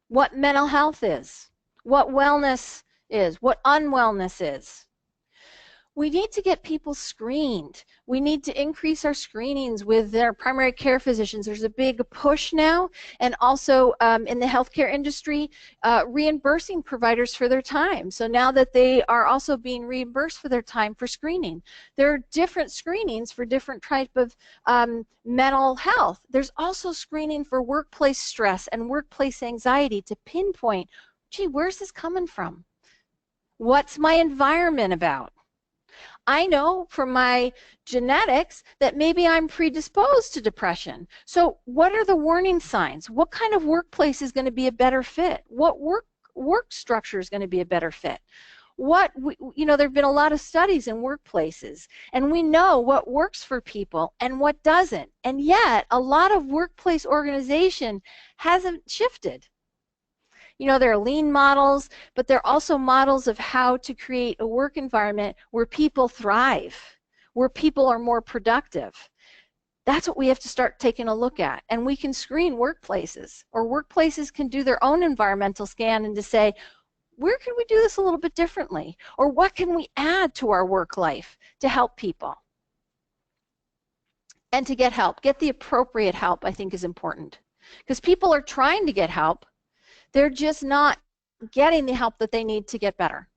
S1: what mental health is, what wellness is, what unwellness is. We need to get people screened. We need to increase our screenings with their primary care physicians. There's a big push now, and also in the healthcare industry, reimbursing providers for their time. So now that they are also being reimbursed for their time for screening. There are different screenings for different type of mental health. There's also screening for workplace stress and workplace anxiety to pinpoint, gee, where's this coming from? What's my environment about? I know from my genetics that maybe I'm predisposed to depression. So what are the warning signs? What kind of workplace is going to be a better fit? What work structure is going to be a better fit? There have been a lot of studies in workplaces, and we know what works for people and what doesn't. And yet, a lot of workplace organization hasn't shifted. There are lean models, but there are also models of how to create a work environment where people thrive, where people are more productive. That's what we have to start taking a look at. And we can screen workplaces, or workplaces can do their own environmental scan and to say, where can we do this a little bit differently? Or what can we add to our work life to help people? And to get help, get the appropriate help, I think is important. Because people are trying to get help, they're just not getting the help that they need to get better.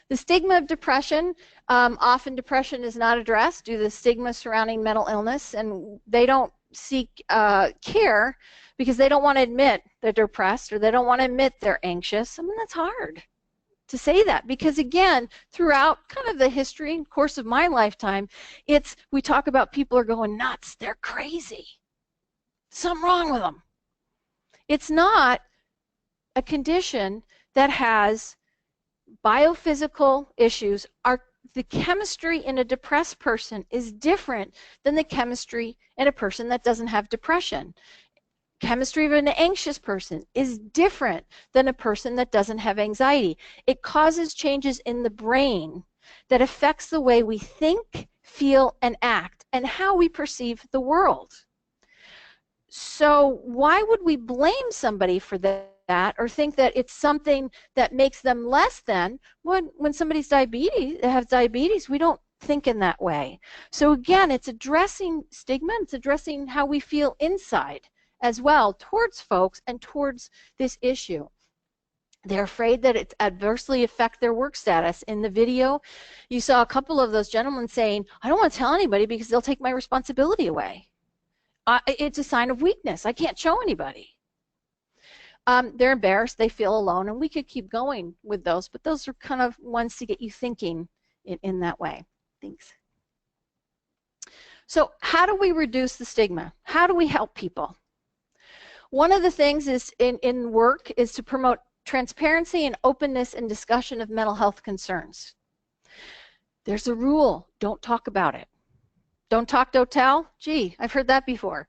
S1: The stigma of depression, often depression is not addressed due to the stigma surrounding mental illness, and they don't seek care because they don't want to admit they're depressed or they don't want to admit they're anxious. I mean, that's hard. to say that, because again, throughout kind of the history and course of my lifetime, we talk about people are going nuts, they're crazy, something wrong with them. It's not a condition that has biophysical issues. The chemistry in a depressed person is different than the chemistry in a person that doesn't have depression. Chemistry of an anxious person is different than a person that doesn't have anxiety. It causes changes in the brain that affects the way we think, feel, and act, and how we perceive the world. So why would we blame somebody for that or think that it's something that makes them less than? When somebody's has diabetes, we don't think in that way. So again, it's addressing stigma, it's addressing how we feel inside as well towards folks and towards this issue. They're afraid that it adversely affect their work status. In the video, you saw a couple of those gentlemen saying, I don't want to tell anybody because they'll take my responsibility away. It's a sign of weakness. I can't show anybody. They're embarrassed, they feel alone, and we could keep going with those, but those are kind of ones to get you thinking in that way. Thanks. So how do we reduce the stigma? How do we help people? One of the things is in work is to promote transparency and openness and discussion of mental health concerns. There's a rule, don't talk about it. Don't talk, don't tell? Gee, I've heard that before.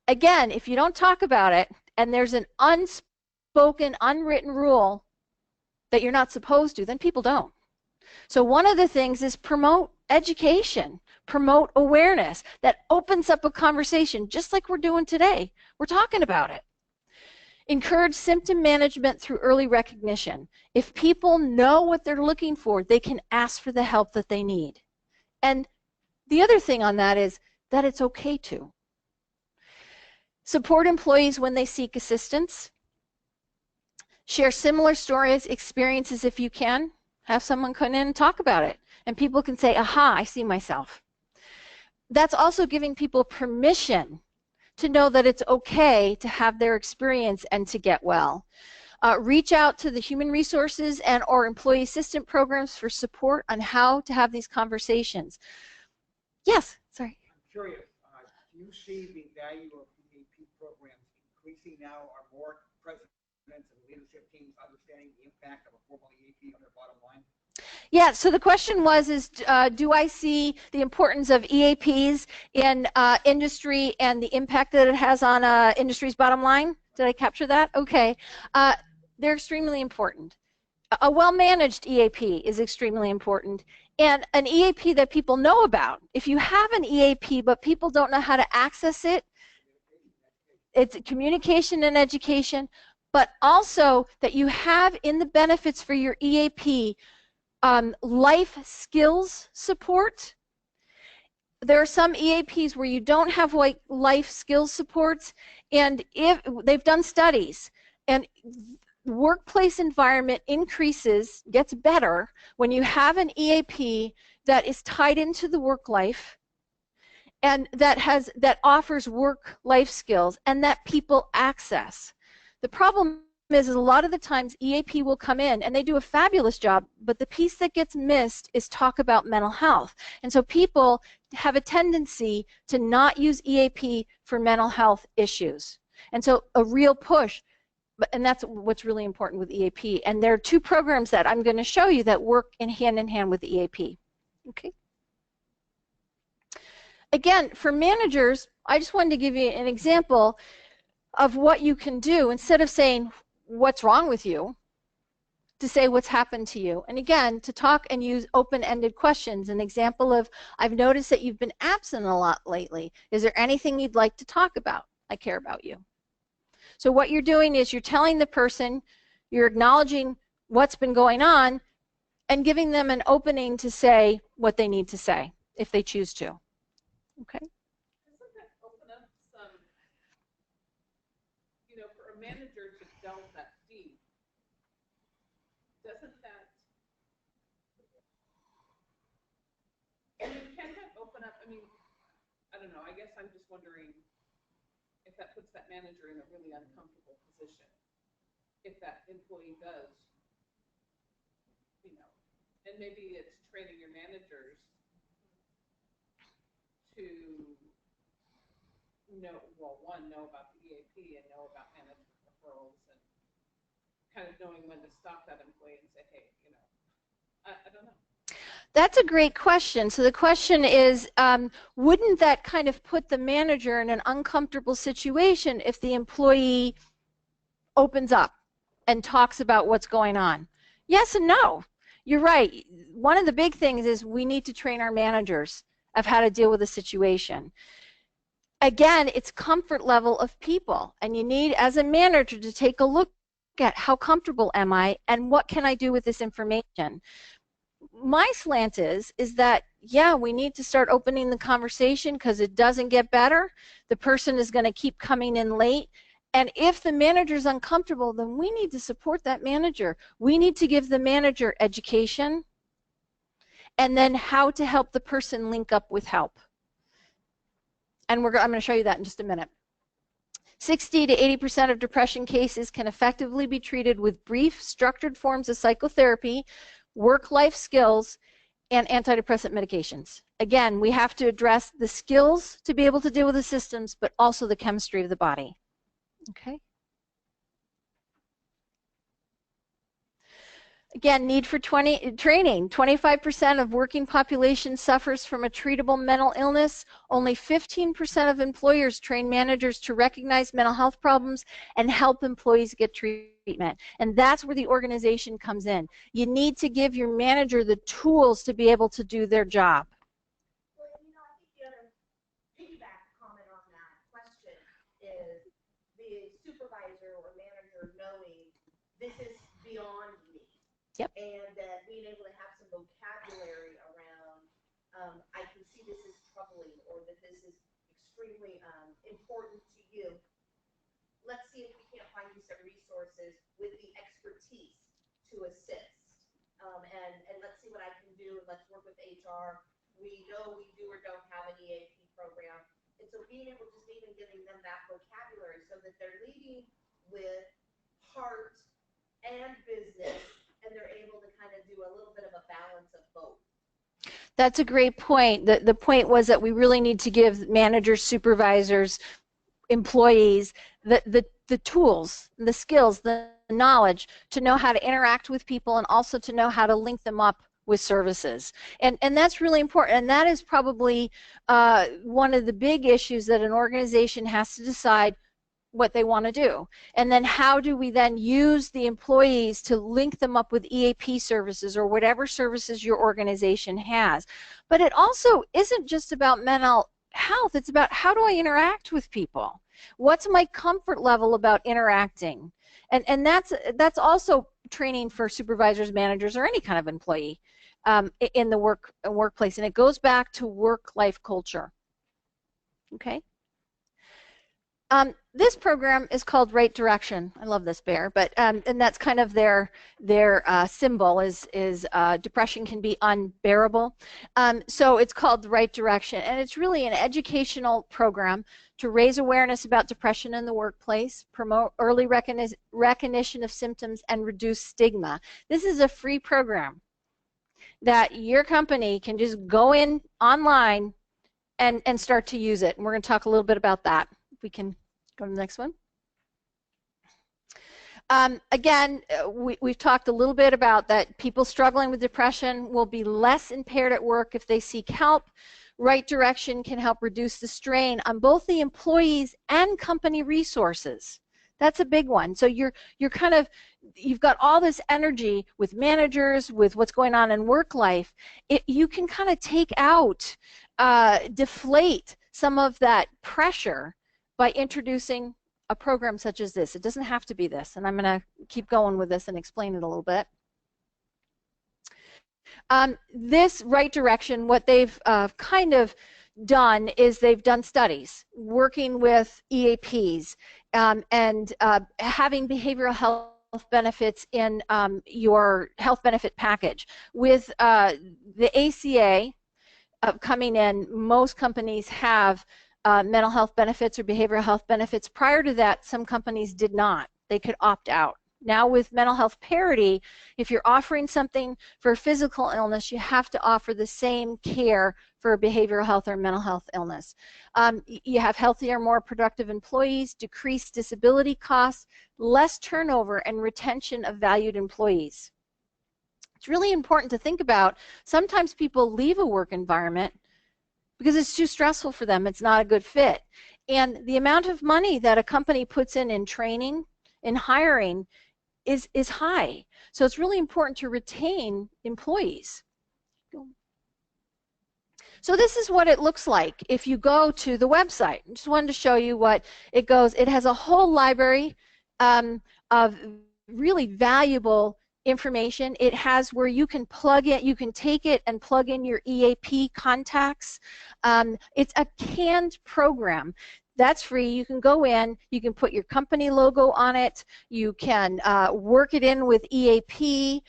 S1: Again, if you don't talk about it and there's an unspoken, unwritten rule that you're not supposed to, then people don't. So one of the things is promote education, promote awareness. That opens up a conversation, just like we're doing today. We're talking about it. Encourage symptom management through early recognition. If people know what they're looking for, they can ask for the help that they need. And the other thing on that is that it's okay to. Support employees when they seek assistance. Share similar stories, experiences if you can. Have someone come in and talk about it. And people can say, aha, I see myself. That's also giving people permission to know that it's okay to have their experience and to get well. Reach out to the human resources and or employee assistance programs for support on how to have these conversations. Yes, sorry.
S5: I'm curious, do you see the value of EAP programs increasing now? Are more presidents and leadership teams understanding the impact of a formal EAP on their bottom line?
S1: Yeah, so the question was, do I see the importance of EAPs in industry and the impact that it has on industry's bottom line? Did I capture that? Okay. They're extremely important. A well-managed EAP is extremely important. And an EAP that people know about. If you have an EAP but people don't know how to access it, it's communication and education, but also that you have in the benefits for your EAP life skills support. There are some EAPs where you don't have like life skills supports, and if they've done studies, and workplace environment gets better when you have an EAP that is tied into the work life and that offers work life skills and that people access. The problem is a lot of the times EAP will come in and they do a fabulous job, but the piece that gets missed is talk about mental health. And so people have a tendency to not use EAP for mental health issues. And so a real push, and that's what's really important with EAP. And there are two programs that I'm going to show you that work in hand with EAP. Okay. Again, for managers, I just wanted to give you an example of what you can do instead of saying, what's wrong with you, to say what's happened to you. And again, to talk and use open-ended questions. An example of, I've noticed that you've been absent a lot lately. Is there anything you'd like to talk about? I care about you. So what you're doing is you're telling the person, you're acknowledging what's been going on, and giving them an opening to say what they need to say, if they choose to. Okay?
S8: Doesn't that open up some, for a manager to delve that deep, doesn't that, can that open up, I don't know, I guess I'm just wondering if that puts that manager in a really uncomfortable position, if that employee does
S14: you know, and maybe it's training your managers to know, well, one, know about the EAP and know about management referrals and kind of knowing when to stop that employee and say, hey, you know, I don't know.
S1: That's a great question. So the question is, wouldn't that kind of put the manager in an uncomfortable situation if the employee opens up and talks about what's going on? Yes and no. You're right. One of the big things is we need to train our managers of how to deal with a situation. Again, it's comfort level of people, and you need, as a manager, to take a look at how comfortable am I and what can I do with this information. My slant is that, yeah, we need to start opening the conversation because it doesn't get better. The person is going to keep coming in late. And if the manager is uncomfortable, then we need to support that manager. We need to give the manager education and then how to help the person link up with help. And I'm going to show you that in just a minute. 60 to 80% of depression cases can effectively be treated with brief, structured forms of psychotherapy, work-life skills, and antidepressant medications. Again, we have to address the skills to be able to deal with the systems, but also the chemistry of the body. Okay. Again, need for training. 25% of working population suffers from a treatable mental illness. Only 15% of employers train managers to recognize mental health problems and help employees get treatment. And that's where the organization comes in. You need to give your manager the tools to be able to do their job.
S2: Well, you know, I think the other piggyback comment on that question is the supervisor or manager knowing this is beyond me.
S1: Yep.
S2: And being able to have some vocabulary around, I can see this is troubling, or that this is extremely important to you. Let's see if we can't find you some resources with the expertise to assist. And let's see what I can do, and let's work with HR. We know we do or don't have an EAP program. And so being able to just even giving them that vocabulary so that they're leading with heart and business, and they're able to kind of do a little bit of a balance of both.
S1: That's a great point. The point was that we really need to give managers, supervisors, employees the tools, the skills, the knowledge to know how to interact with people and also to know how to link them up with services. And that's really important. And that is probably one of the big issues that an organization has to decide what they want to do. And then how do we then use the employees to link them up with EAP services or whatever services your organization has. But it also isn't just about mental health. It's about how do I interact with people? What's my comfort level about interacting? And that's also training for supervisors, managers, or any kind of employee in the workplace. And it goes back to work-life culture. Okay? This program is called Right Direction. I love this bear, but and that's kind of their symbol is depression can be unbearable. So it's called the Right Direction, and it's really an educational program to raise awareness about depression in the workplace, promote early recognition of symptoms, and reduce stigma. This is a free program that your company can just go in online and start to use it. And we're going to talk a little bit about that. If we can go to the next one. Again, we've talked a little bit about that people struggling with depression will be less impaired at work if they seek help. Right Direction can help reduce the strain on both the employees and company resources. That's a big one. So you've got all this energy with managers, with what's going on in work life. You can kind of take out, deflate some of that pressure by introducing a program such as this. It doesn't have to be this, and I'm going to keep going with this and explain it a little bit. This Right Direction, what they've kind of done is they've done studies working with EAPs and having behavioral health benefits in your health benefit package. With the ACA coming in, most companies have mental health benefits or behavioral health benefits. Prior to that, some companies did not. They could opt out. Now with mental health parity, if you're offering something for physical illness, you have to offer the same care for behavioral health or mental health illness. You have healthier, more productive employees, decreased disability costs, less turnover, and retention of valued employees. It's really important to think about. Sometimes people leave a work environment because it's too stressful for them. It's not a good fit. And the amount of money that a company puts in training, in hiring, is high. So it's really important to retain employees. So this is what it looks like if you go to the website. I just wanted to show you what it goes. It has a whole library of really valuable information. It has where you can plug in, you can take it and plug in your EAP contacts. It's a canned program. That's free. You can go in, you can put your company logo on it, you can work it in with EAP.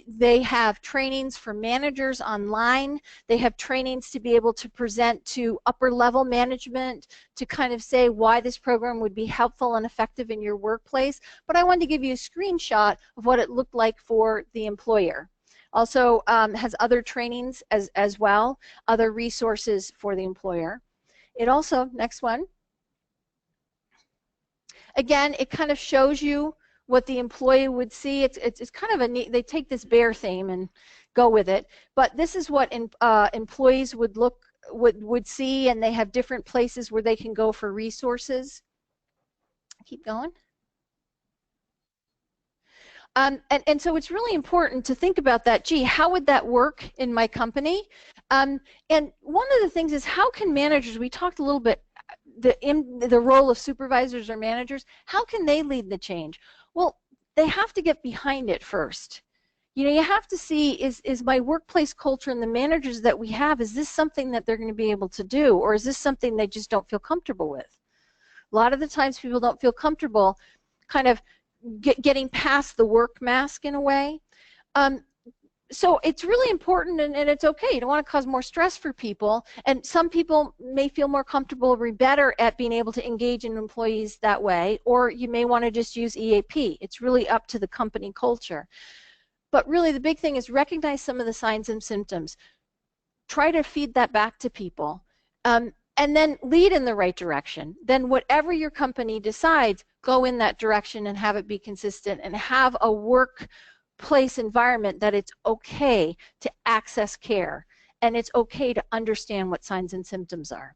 S1: They have trainings for managers online. They have trainings to be able to present to upper level management to kind of say why this program would be helpful and effective in your workplace. But I wanted to give you a screenshot of what it looked like for the employer. Also has other trainings as well, other resources for the employer. It also, next one, again, it kind of shows you what the employee would see. It's kind of a neat, they take this bear theme and go with it, but this is what employees would see, and they have different places where they can go for resources. Keep going. And so it's really important to think about that. Gee, how would that work in my company? And one of the things is, how can managers, we talked a little bit, the role of supervisors or managers, how can they lead the change? Well, they have to get behind it first. You know, you have to see, is my workplace culture and the managers that we have, is this something that they're going to be able to do, or is this something they just don't feel comfortable with? A lot of the times people don't feel comfortable kind of getting past the work mask in a way. So it's really important, and it's okay. You don't want to cause more stress for people, and some people may feel more comfortable or better at being able to engage in employees that way, or you may want to just use EAP. It's really up to the company culture. But really the big thing is recognize some of the signs and symptoms. Try to feed that back to people. And then lead in the right direction. Then whatever your company decides, go in that direction and have it be consistent, and have a workplace environment that it's okay to access care, and it's okay to understand what signs and symptoms are.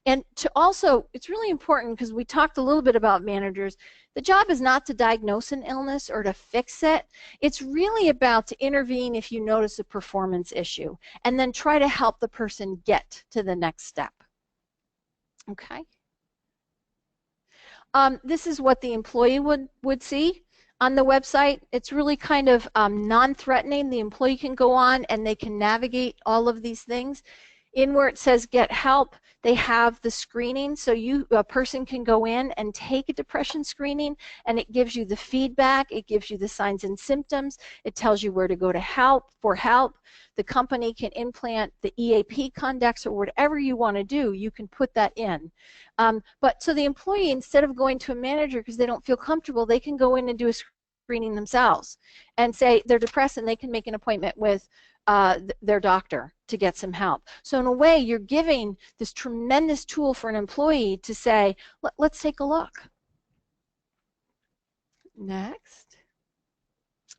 S1: And to also, it's really important, because we talked a little bit about managers, the job is not to diagnose an illness or to fix it. It's really about to intervene if you notice a performance issue, and then try to help the person get to the next step. Okay. This is what the employee would see on the website. It's really kind of non-threatening. The employee can go on and they can navigate all of these things. In where it says get help, they have the screening, so a person can go in and take a depression screening, and it gives you the feedback, it gives you the signs and symptoms, it tells you where to go to for help. The company can implant the EAP conducts, or whatever you want to do, you can put that in. But so the employee, instead of going to a manager because they don't feel comfortable, they can go in and do a screening themselves and say they're depressed, and they can make an appointment with their doctor to get some help. So in a way, you're giving this tremendous tool for an employee to say, let's take a look. Next.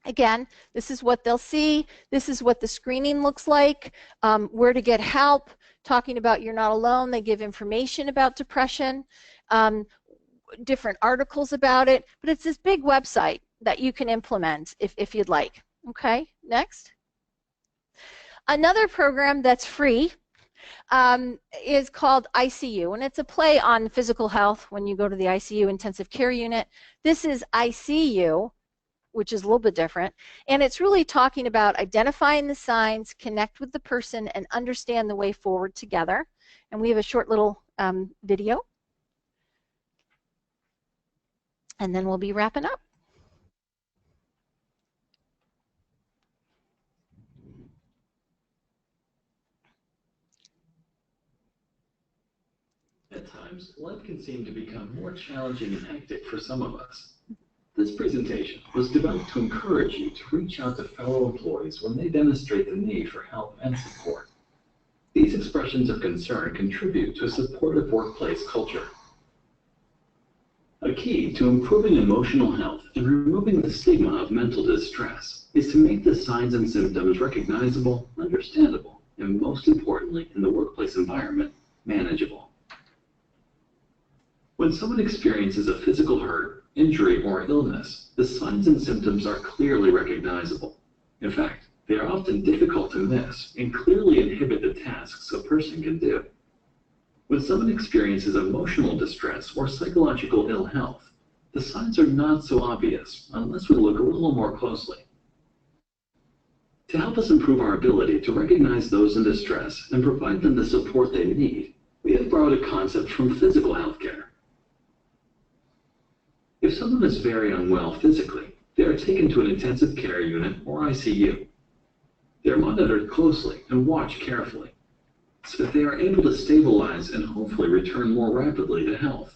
S1: Again, this is what they'll see. This is what the screening looks like, where to get help, talking about you're not alone. They give information about depression, different articles about it, but it's this big website that you can implement if you'd like. Okay, next. Another program that's free is called ICU, and it's a play on physical health when you go to the ICU, intensive care unit. This is ICU, which is a little bit different, and it's really talking about identifying the signs, connect with the person, and understand the way forward together. And we have a short little video, and then we'll be wrapping up.
S7: At times, life can seem to become more challenging and hectic for some of us. This presentation was developed to encourage you to reach out to fellow employees when they demonstrate the need for help and support. These expressions of concern contribute to a supportive workplace culture. A key to improving emotional health and removing the stigma of mental distress is to make the signs and symptoms recognizable, understandable, and most importantly, in the workplace environment, manageable. When someone experiences a physical hurt, injury, or illness, the signs and symptoms are clearly recognizable. In fact, they are often difficult to miss and clearly inhibit the tasks a person can do. When someone experiences emotional distress or psychological ill health, the signs are not so obvious unless we look a little more closely. To help us improve our ability to recognize those in distress and provide them the support they need, we have borrowed a concept from physical healthcare. If someone is very unwell physically, they are taken to an intensive care unit or ICU. They are monitored closely and watched carefully, so that they are able to stabilize and hopefully return more rapidly to health.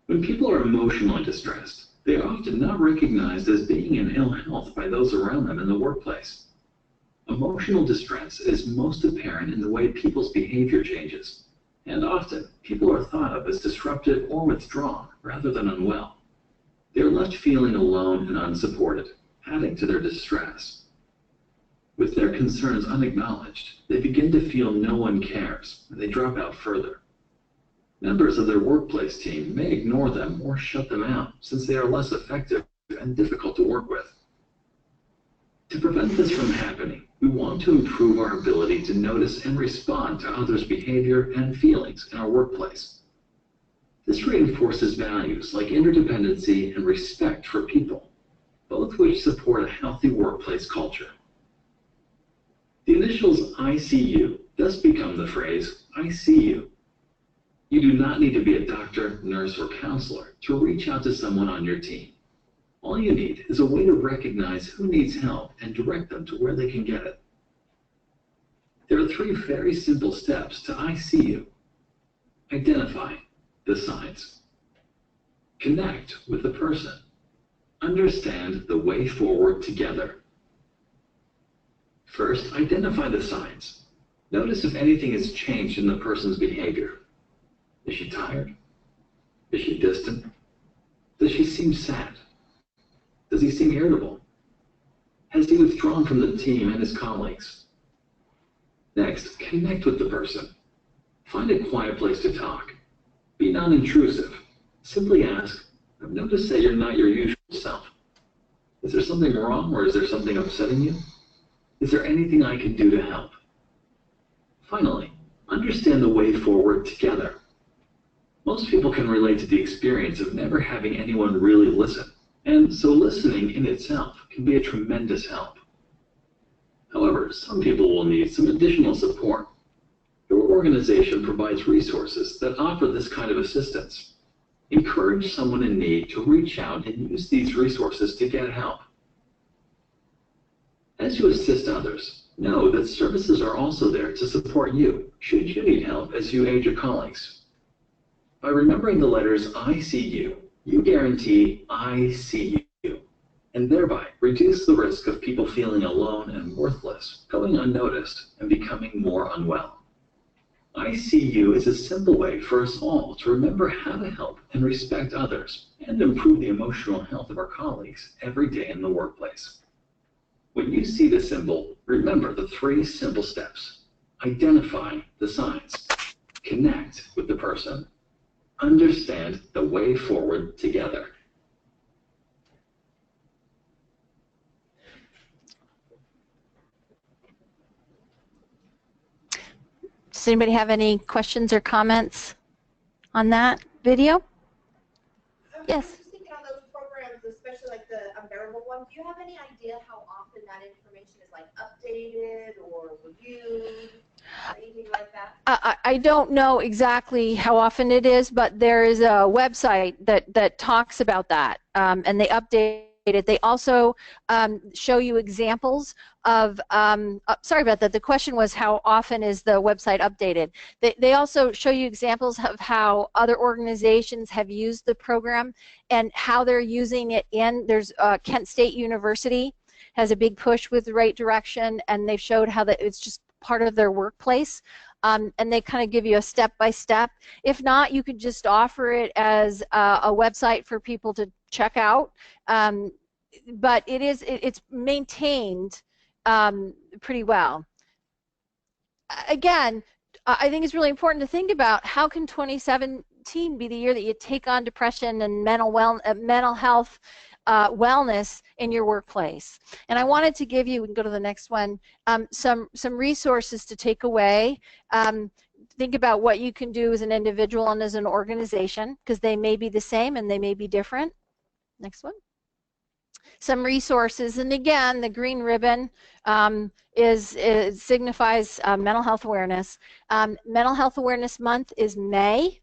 S7: When people are emotionally distressed, they are often not recognized as being in ill health by those around them in the workplace. Emotional distress is most apparent in the way people's behavior changes, and often people are thought of as disruptive or withdrawn rather than unwell. They are left feeling alone and unsupported, adding to their distress. With their concerns unacknowledged, they begin to feel no one cares, and they drop out further. Members of their workplace team may ignore them or shut them out since they are less effective and difficult to work with. To prevent this from happening, we want to improve our ability to notice and respond to others' behavior and feelings in our workplace. This reinforces values like interdependency and respect for people, both which support a healthy workplace culture. The initials ICU thus become the phrase, I see you. You do not need to be a doctor, nurse, or counselor to reach out to someone on your team. All you need is a way to recognize who needs help and direct them to where they can get it. There are 3 very simple steps to I see you. Identify the signs. Connect with the person. Understand the way forward together. First, identify the signs. Notice if anything has changed in the person's behavior. Is she tired? Is she distant? Does she seem sad? Does he seem irritable? Has he withdrawn from the team and his colleagues? Next, connect with the person. Find a quiet place to talk. Be non-intrusive. Simply ask, I've noticed that you're not your usual self. Is there something wrong or is there something upsetting you? Is there anything I can do to help? Finally, understand the way forward together. Most people can relate to the experience of never having anyone really listen, and so listening in itself can be a tremendous help. However, some people will need some additional support. Your organization provides resources that offer this kind of assistance. Encourage someone in need to reach out and use these resources to get help. As you assist others, know that services are also there to support you should you need help as you aid your colleagues. By remembering the letters I see you, you guarantee I see you, and thereby reduce the risk of people feeling alone and worthless, going unnoticed, and becoming more unwell. I see you is a simple way for us all to remember how to help and respect others and improve the emotional health of our colleagues every day in the workplace. When you see the symbol, remember the 3 simple steps. Identify the signs. Connect with the person. Understand the way forward together.
S1: Does anybody have any questions or comments on that video? Yes.
S2: Just thinking on those programs, especially like the unbearable one, do you have any idea how often that information is like updated or reviewed, or anything like that?
S1: I don't know exactly how often it is, but there is a website that talks about that, and they update They also show you examples of, sorry about that, the question was how often is the website updated. They also show you examples of how other organizations have used the program and how they're using it there's Kent State University has a big push with the right direction, and they've showed how that it's just part of their workplace. And they kind of give you a step-by-step. If not, you could just offer it as a website for people to check out. But it's maintained pretty well. Again, I think it's really important to think about how can 2017 be the year that you take on depression and mental health wellness in your workplace. And I wanted to give you, we can go to the next one, some resources to take away. Think about what you can do as an individual and as an organization, because they may be the same and they may be different. Next one. Some resources, and again, the green ribbon signifies mental health awareness. Mental Health Awareness Month is May.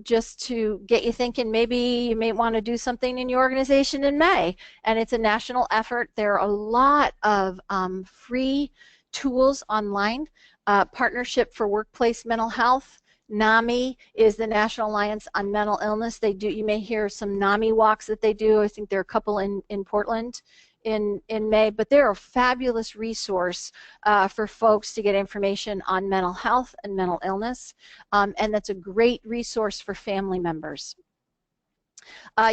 S1: Just to get you thinking, maybe you may want to do something in your organization in May, and it's a national effort. There are a lot of free tools online. Partnership for Workplace Mental Health, NAMI is the National Alliance on Mental Illness. They do, you may hear some NAMI walks that they do. I think there are a couple in Portland in May, but they're a fabulous resource for folks to get information on mental health and mental illness, and that's a great resource for family members.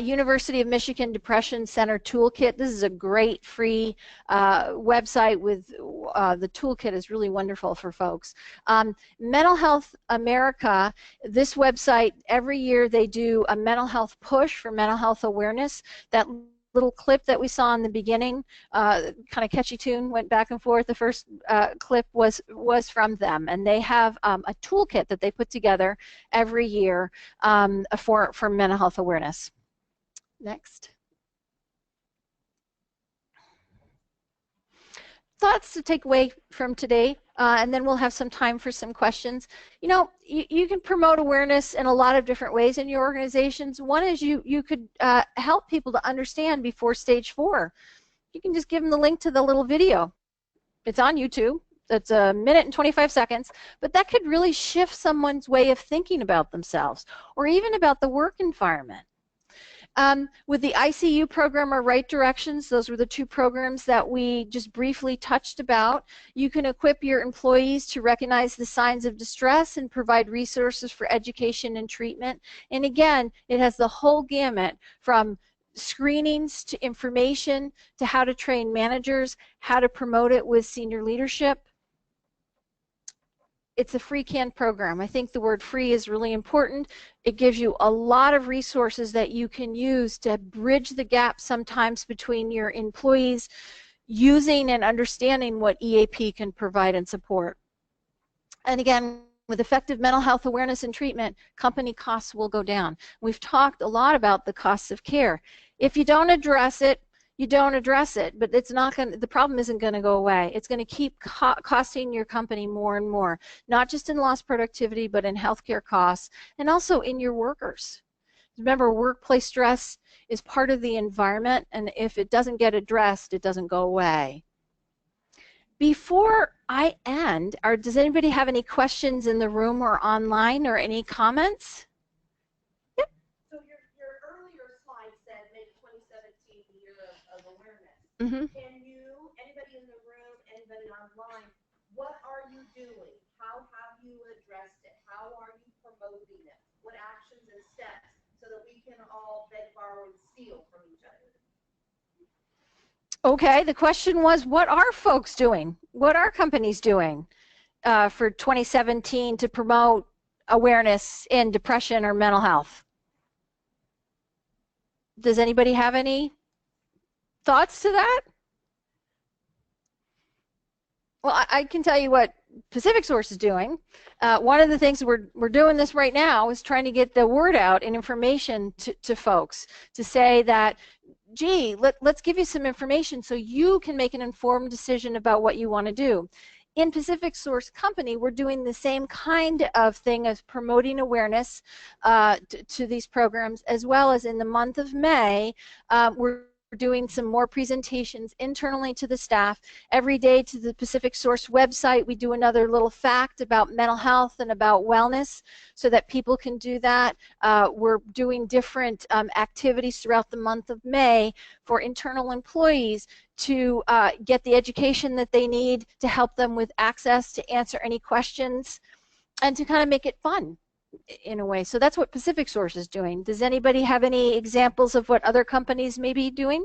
S1: University of Michigan Depression Center Toolkit. This is a great free website with the toolkit is really wonderful for folks. Mental Health America, this website, every year they do a mental health push for mental health awareness. That little clip that we saw in the beginning, kind of catchy tune, went back and forth. The first clip was from them, and they have a toolkit that they put together every year for mental health awareness. Next. Thoughts to take away from today, and then we'll have some time for some questions. You know, you can promote awareness in a lot of different ways in your organizations. One is you could help people to understand before stage 4. You can just give them the link to the little video. It's on YouTube. It's 1 minute and 25 seconds, but that could really shift someone's way of thinking about themselves or even about the work environment. With the ICU program or Right Directions, those were the 2 programs that we just briefly touched about. You can equip your employees to recognize the signs of distress and provide resources for education and treatment. And again, it has the whole gamut from screenings to information to how to train managers, how to promote it with senior leadership. It's a free canned program. I think the word free is really important. It gives you a lot of resources that you can use to bridge the gap sometimes between your employees using and understanding what EAP can provide and support. And again, with effective mental health awareness and treatment, company costs will go down. We've talked a lot about the costs of care. If you don't address it, you don't address it, but it's not going to, the problem isn't going to go away. It's going to keep costing your company more and more, not just in lost productivity, but in healthcare costs and also in your workers. Remember, workplace stress is part of the environment, and if it doesn't get addressed, it doesn't go away. Before I end, does anybody have any questions in the room or online or any comments? Yep.
S2: So your earlier slide said make 2017 the year of awareness.
S1: Mm-hmm.
S2: Can you, anybody in the room, anybody online, what are you doing? How have you addressed it? How are you promoting it? What actions and steps so that we can all beg, borrow, and steal from each other?
S1: Okay, the question was, what are folks doing? What are companies doing for 2017 to promote awareness in depression or mental health? Does anybody have any thoughts to that? Well, I can tell you what Pacific Source is doing. One of the things we're doing this right now is trying to get the word out and information to folks to say that, gee, let's give you some information so you can make an informed decision about what you want to do. In Pacific Source Company, we're doing the same kind of thing as promoting awareness to these programs, as well as in the month of May, we're doing some more presentations internally to the staff. Every day to the Pacific Source website, we do another little fact about mental health and about wellness so that people can do that. We're doing different activities throughout the month of May for internal employees to get the education that they need to help them with access to answer any questions and to kind of make it fun in a way. So that's what Pacific Source is doing. Does anybody have any examples of what other companies may be doing?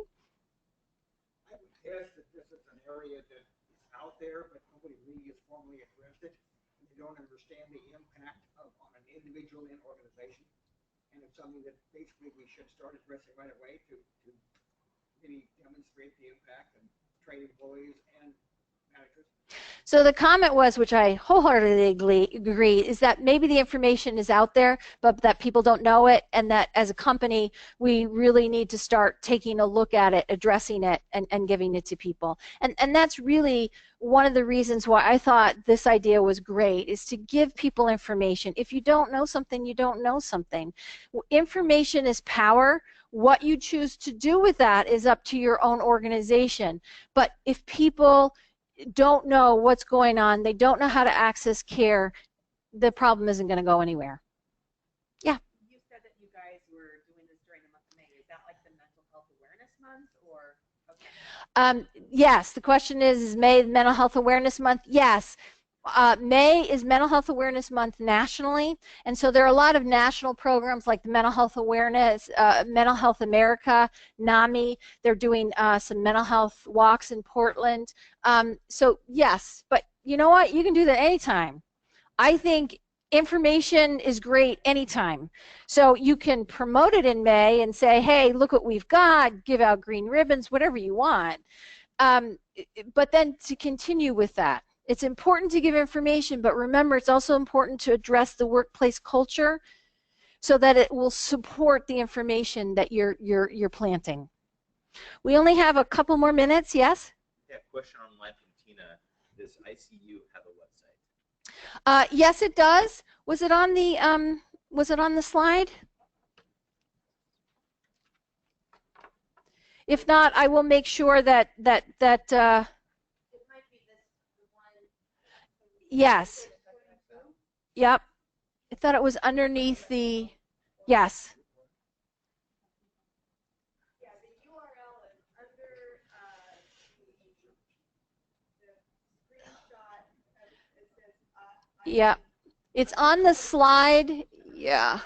S5: I would guess that this is an area that is out there, but nobody really has formally addressed it. They don't understand the impact on an individual and organization. And it's something that basically we should start addressing right away to really demonstrate the impact and train employees and managers.
S1: So the comment was, which I wholeheartedly agree, is that maybe the information is out there, but that people don't know it, and that as a company, we really need to start taking a look at it, addressing it, and giving it to people. And that's really one of the reasons why I thought this idea was great, is to give people information. If you don't know something, you don't know something. Information is power. What you choose to do with that is up to your own organization. But if people don't know what's going on, they don't know how to access care, the problem isn't going to go anywhere. Yeah.
S8: You said that you guys were doing this during the month of May. Is that like the Mental Health Awareness Month, or? Okay.
S1: Yes, the question is May Mental Health Awareness Month? Yes. May is Mental Health Awareness Month nationally, and so there are a lot of national programs like the Mental Health Awareness, Mental Health America, NAMI. They're doing some mental health walks in Portland. So yes, but you know what? You can do that anytime. I think information is great anytime. So you can promote it in May and say, hey, look what we've got, give out green ribbons, whatever you want. But then to continue with that. It's important to give information, but remember, it's also important to address the workplace culture so that it will support the information that you're planting. We only have a couple more minutes. Yes?
S4: Yeah, question online from Tina. Does ICU have a website?
S1: Yes, it does. Was it on the slide? If not, I will make sure that yes. Yep. I thought it was underneath the, yes.
S2: Yeah, the URL is under the screenshot. It says,
S1: Yeah. It's on the slide. Yeah.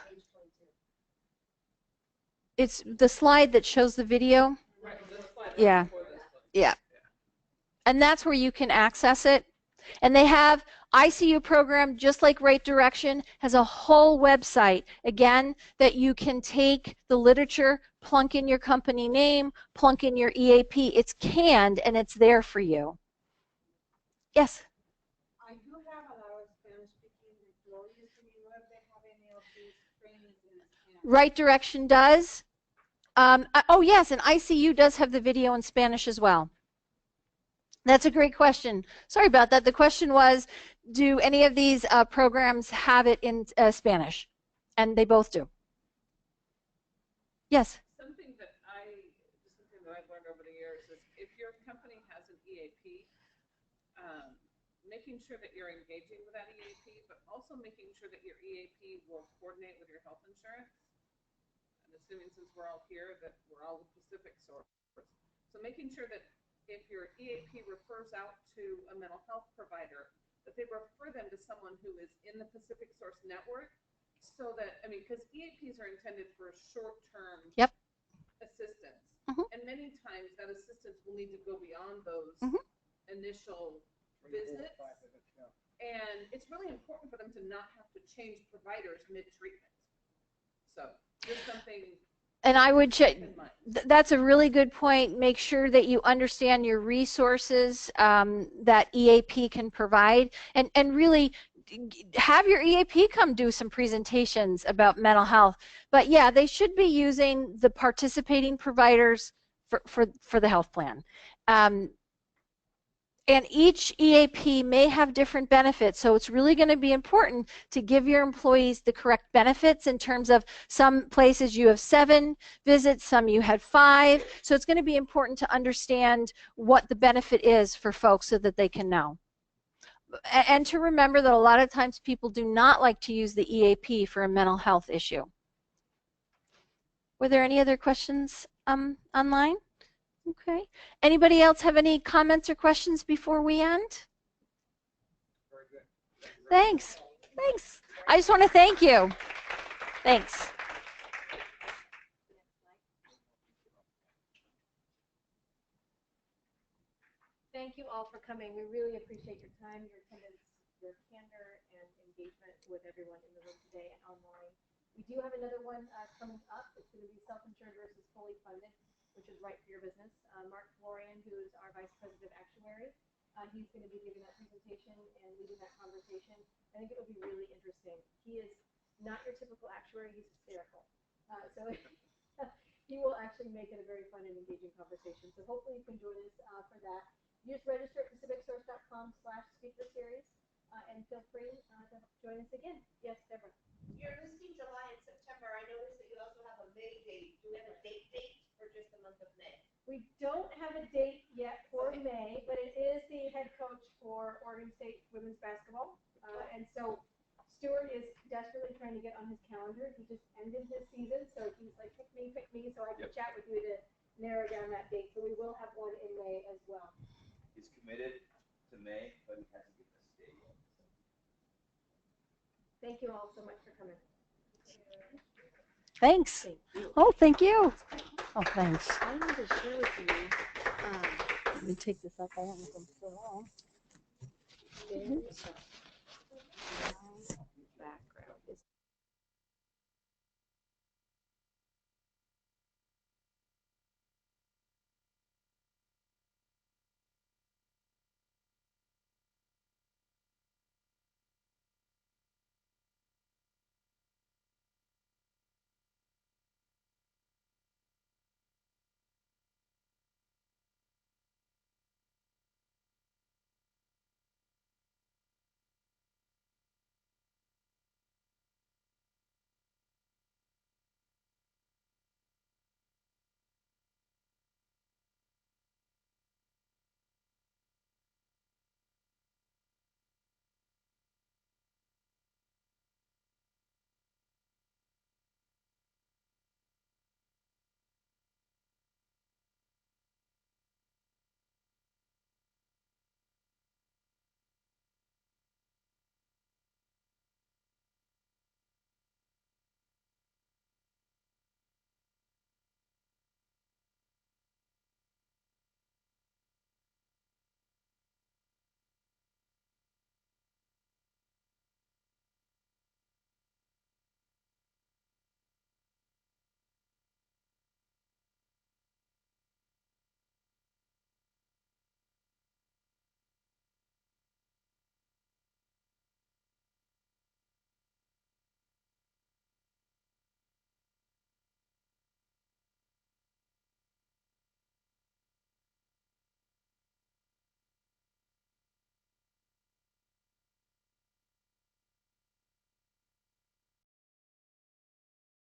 S1: It's the slide that shows the video. Yeah. Yeah. And that's where you can access it. And they have ICU program, just like Right Direction, has a whole website, again, that you can take the literature, plunk in your company name, plunk in your EAP. It's canned, and it's there for you. Yes?
S14: I do have a lot of Spanish-speaking employees. Do you know if they have any of these trainings in Spanish?
S1: Right Direction does. Oh, yes, and ICU does have the video in Spanish as well. That's a great question. Sorry about that. The question was, do any of these programs have it in Spanish? And they both do. Yes?
S14: Something that I've learned over the years is if your company has an EAP, making sure that you're engaging with that EAP, but also making sure that your EAP will coordinate with your health insurance. I'm assuming since we're all here that we're all the Pacific Source. So making sure that if your EAP refers out to a mental health provider, that they refer them to someone who is in the Pacific Source network, so that, I mean, because EAPs are intended for short-term assistance. And many times that assistance will need to go beyond those initial visits. And it's really important for them to not have to change providers mid-treatment. So just something.
S1: And I would check, that's a really good point. Make sure that you understand your resources that EAP can provide, and really have your EAP come do some presentations about mental health. But yeah, they should be using the participating providers for the health plan. And each EAP may have different benefits, so it's really going to be important to give your employees the correct benefits in terms of some places you have 7 visits, some you had 5. So it's going to be important to understand what the benefit is for folks so that they can know. And to remember that a lot of times people do not like to use the EAP for a mental health issue. Were there any other questions online? Okay. Anybody else have any comments or questions before we end?
S5: Very good.
S1: Thanks. Thanks. I just want to thank you. Thanks.
S3: Thank you all for coming. We really appreciate your time, your attendance, your candor, and engagement with everyone in the room today and online. We do have another one coming up. It's going to be self-insured versus fully funded, which is right for your business. Mark Florian, who is our Vice President of Actuary, he's going to be giving that presentation and leading that conversation. I think it will be really interesting. He is not your typical actuary. He's hysterical. So he will actually make it a very fun and engaging conversation. So hopefully you can join us for that. You just register at pacificsource.com/speaker series and feel free to join us again. Yes, Deborah.
S2: You're listing July and September. I noticed that you also have a May date. Do we have a date or just the month of May?
S3: We don't have a date yet for May, but it is the head coach for Oregon State women's basketball. And so Stuart is desperately trying to get on his calendar. He just ended his season, so he's like, pick me, so I can chat with you to narrow down that date. So we will have one in May as well.
S15: He's committed to May, but he hasn't given us a date yet.
S3: Thank you all so much for coming.
S1: Thanks.
S3: Thank you.
S1: Oh, thank you. Oh, thanks.
S3: I wanted to share with you.
S1: Let me take this up. I haven't been so long.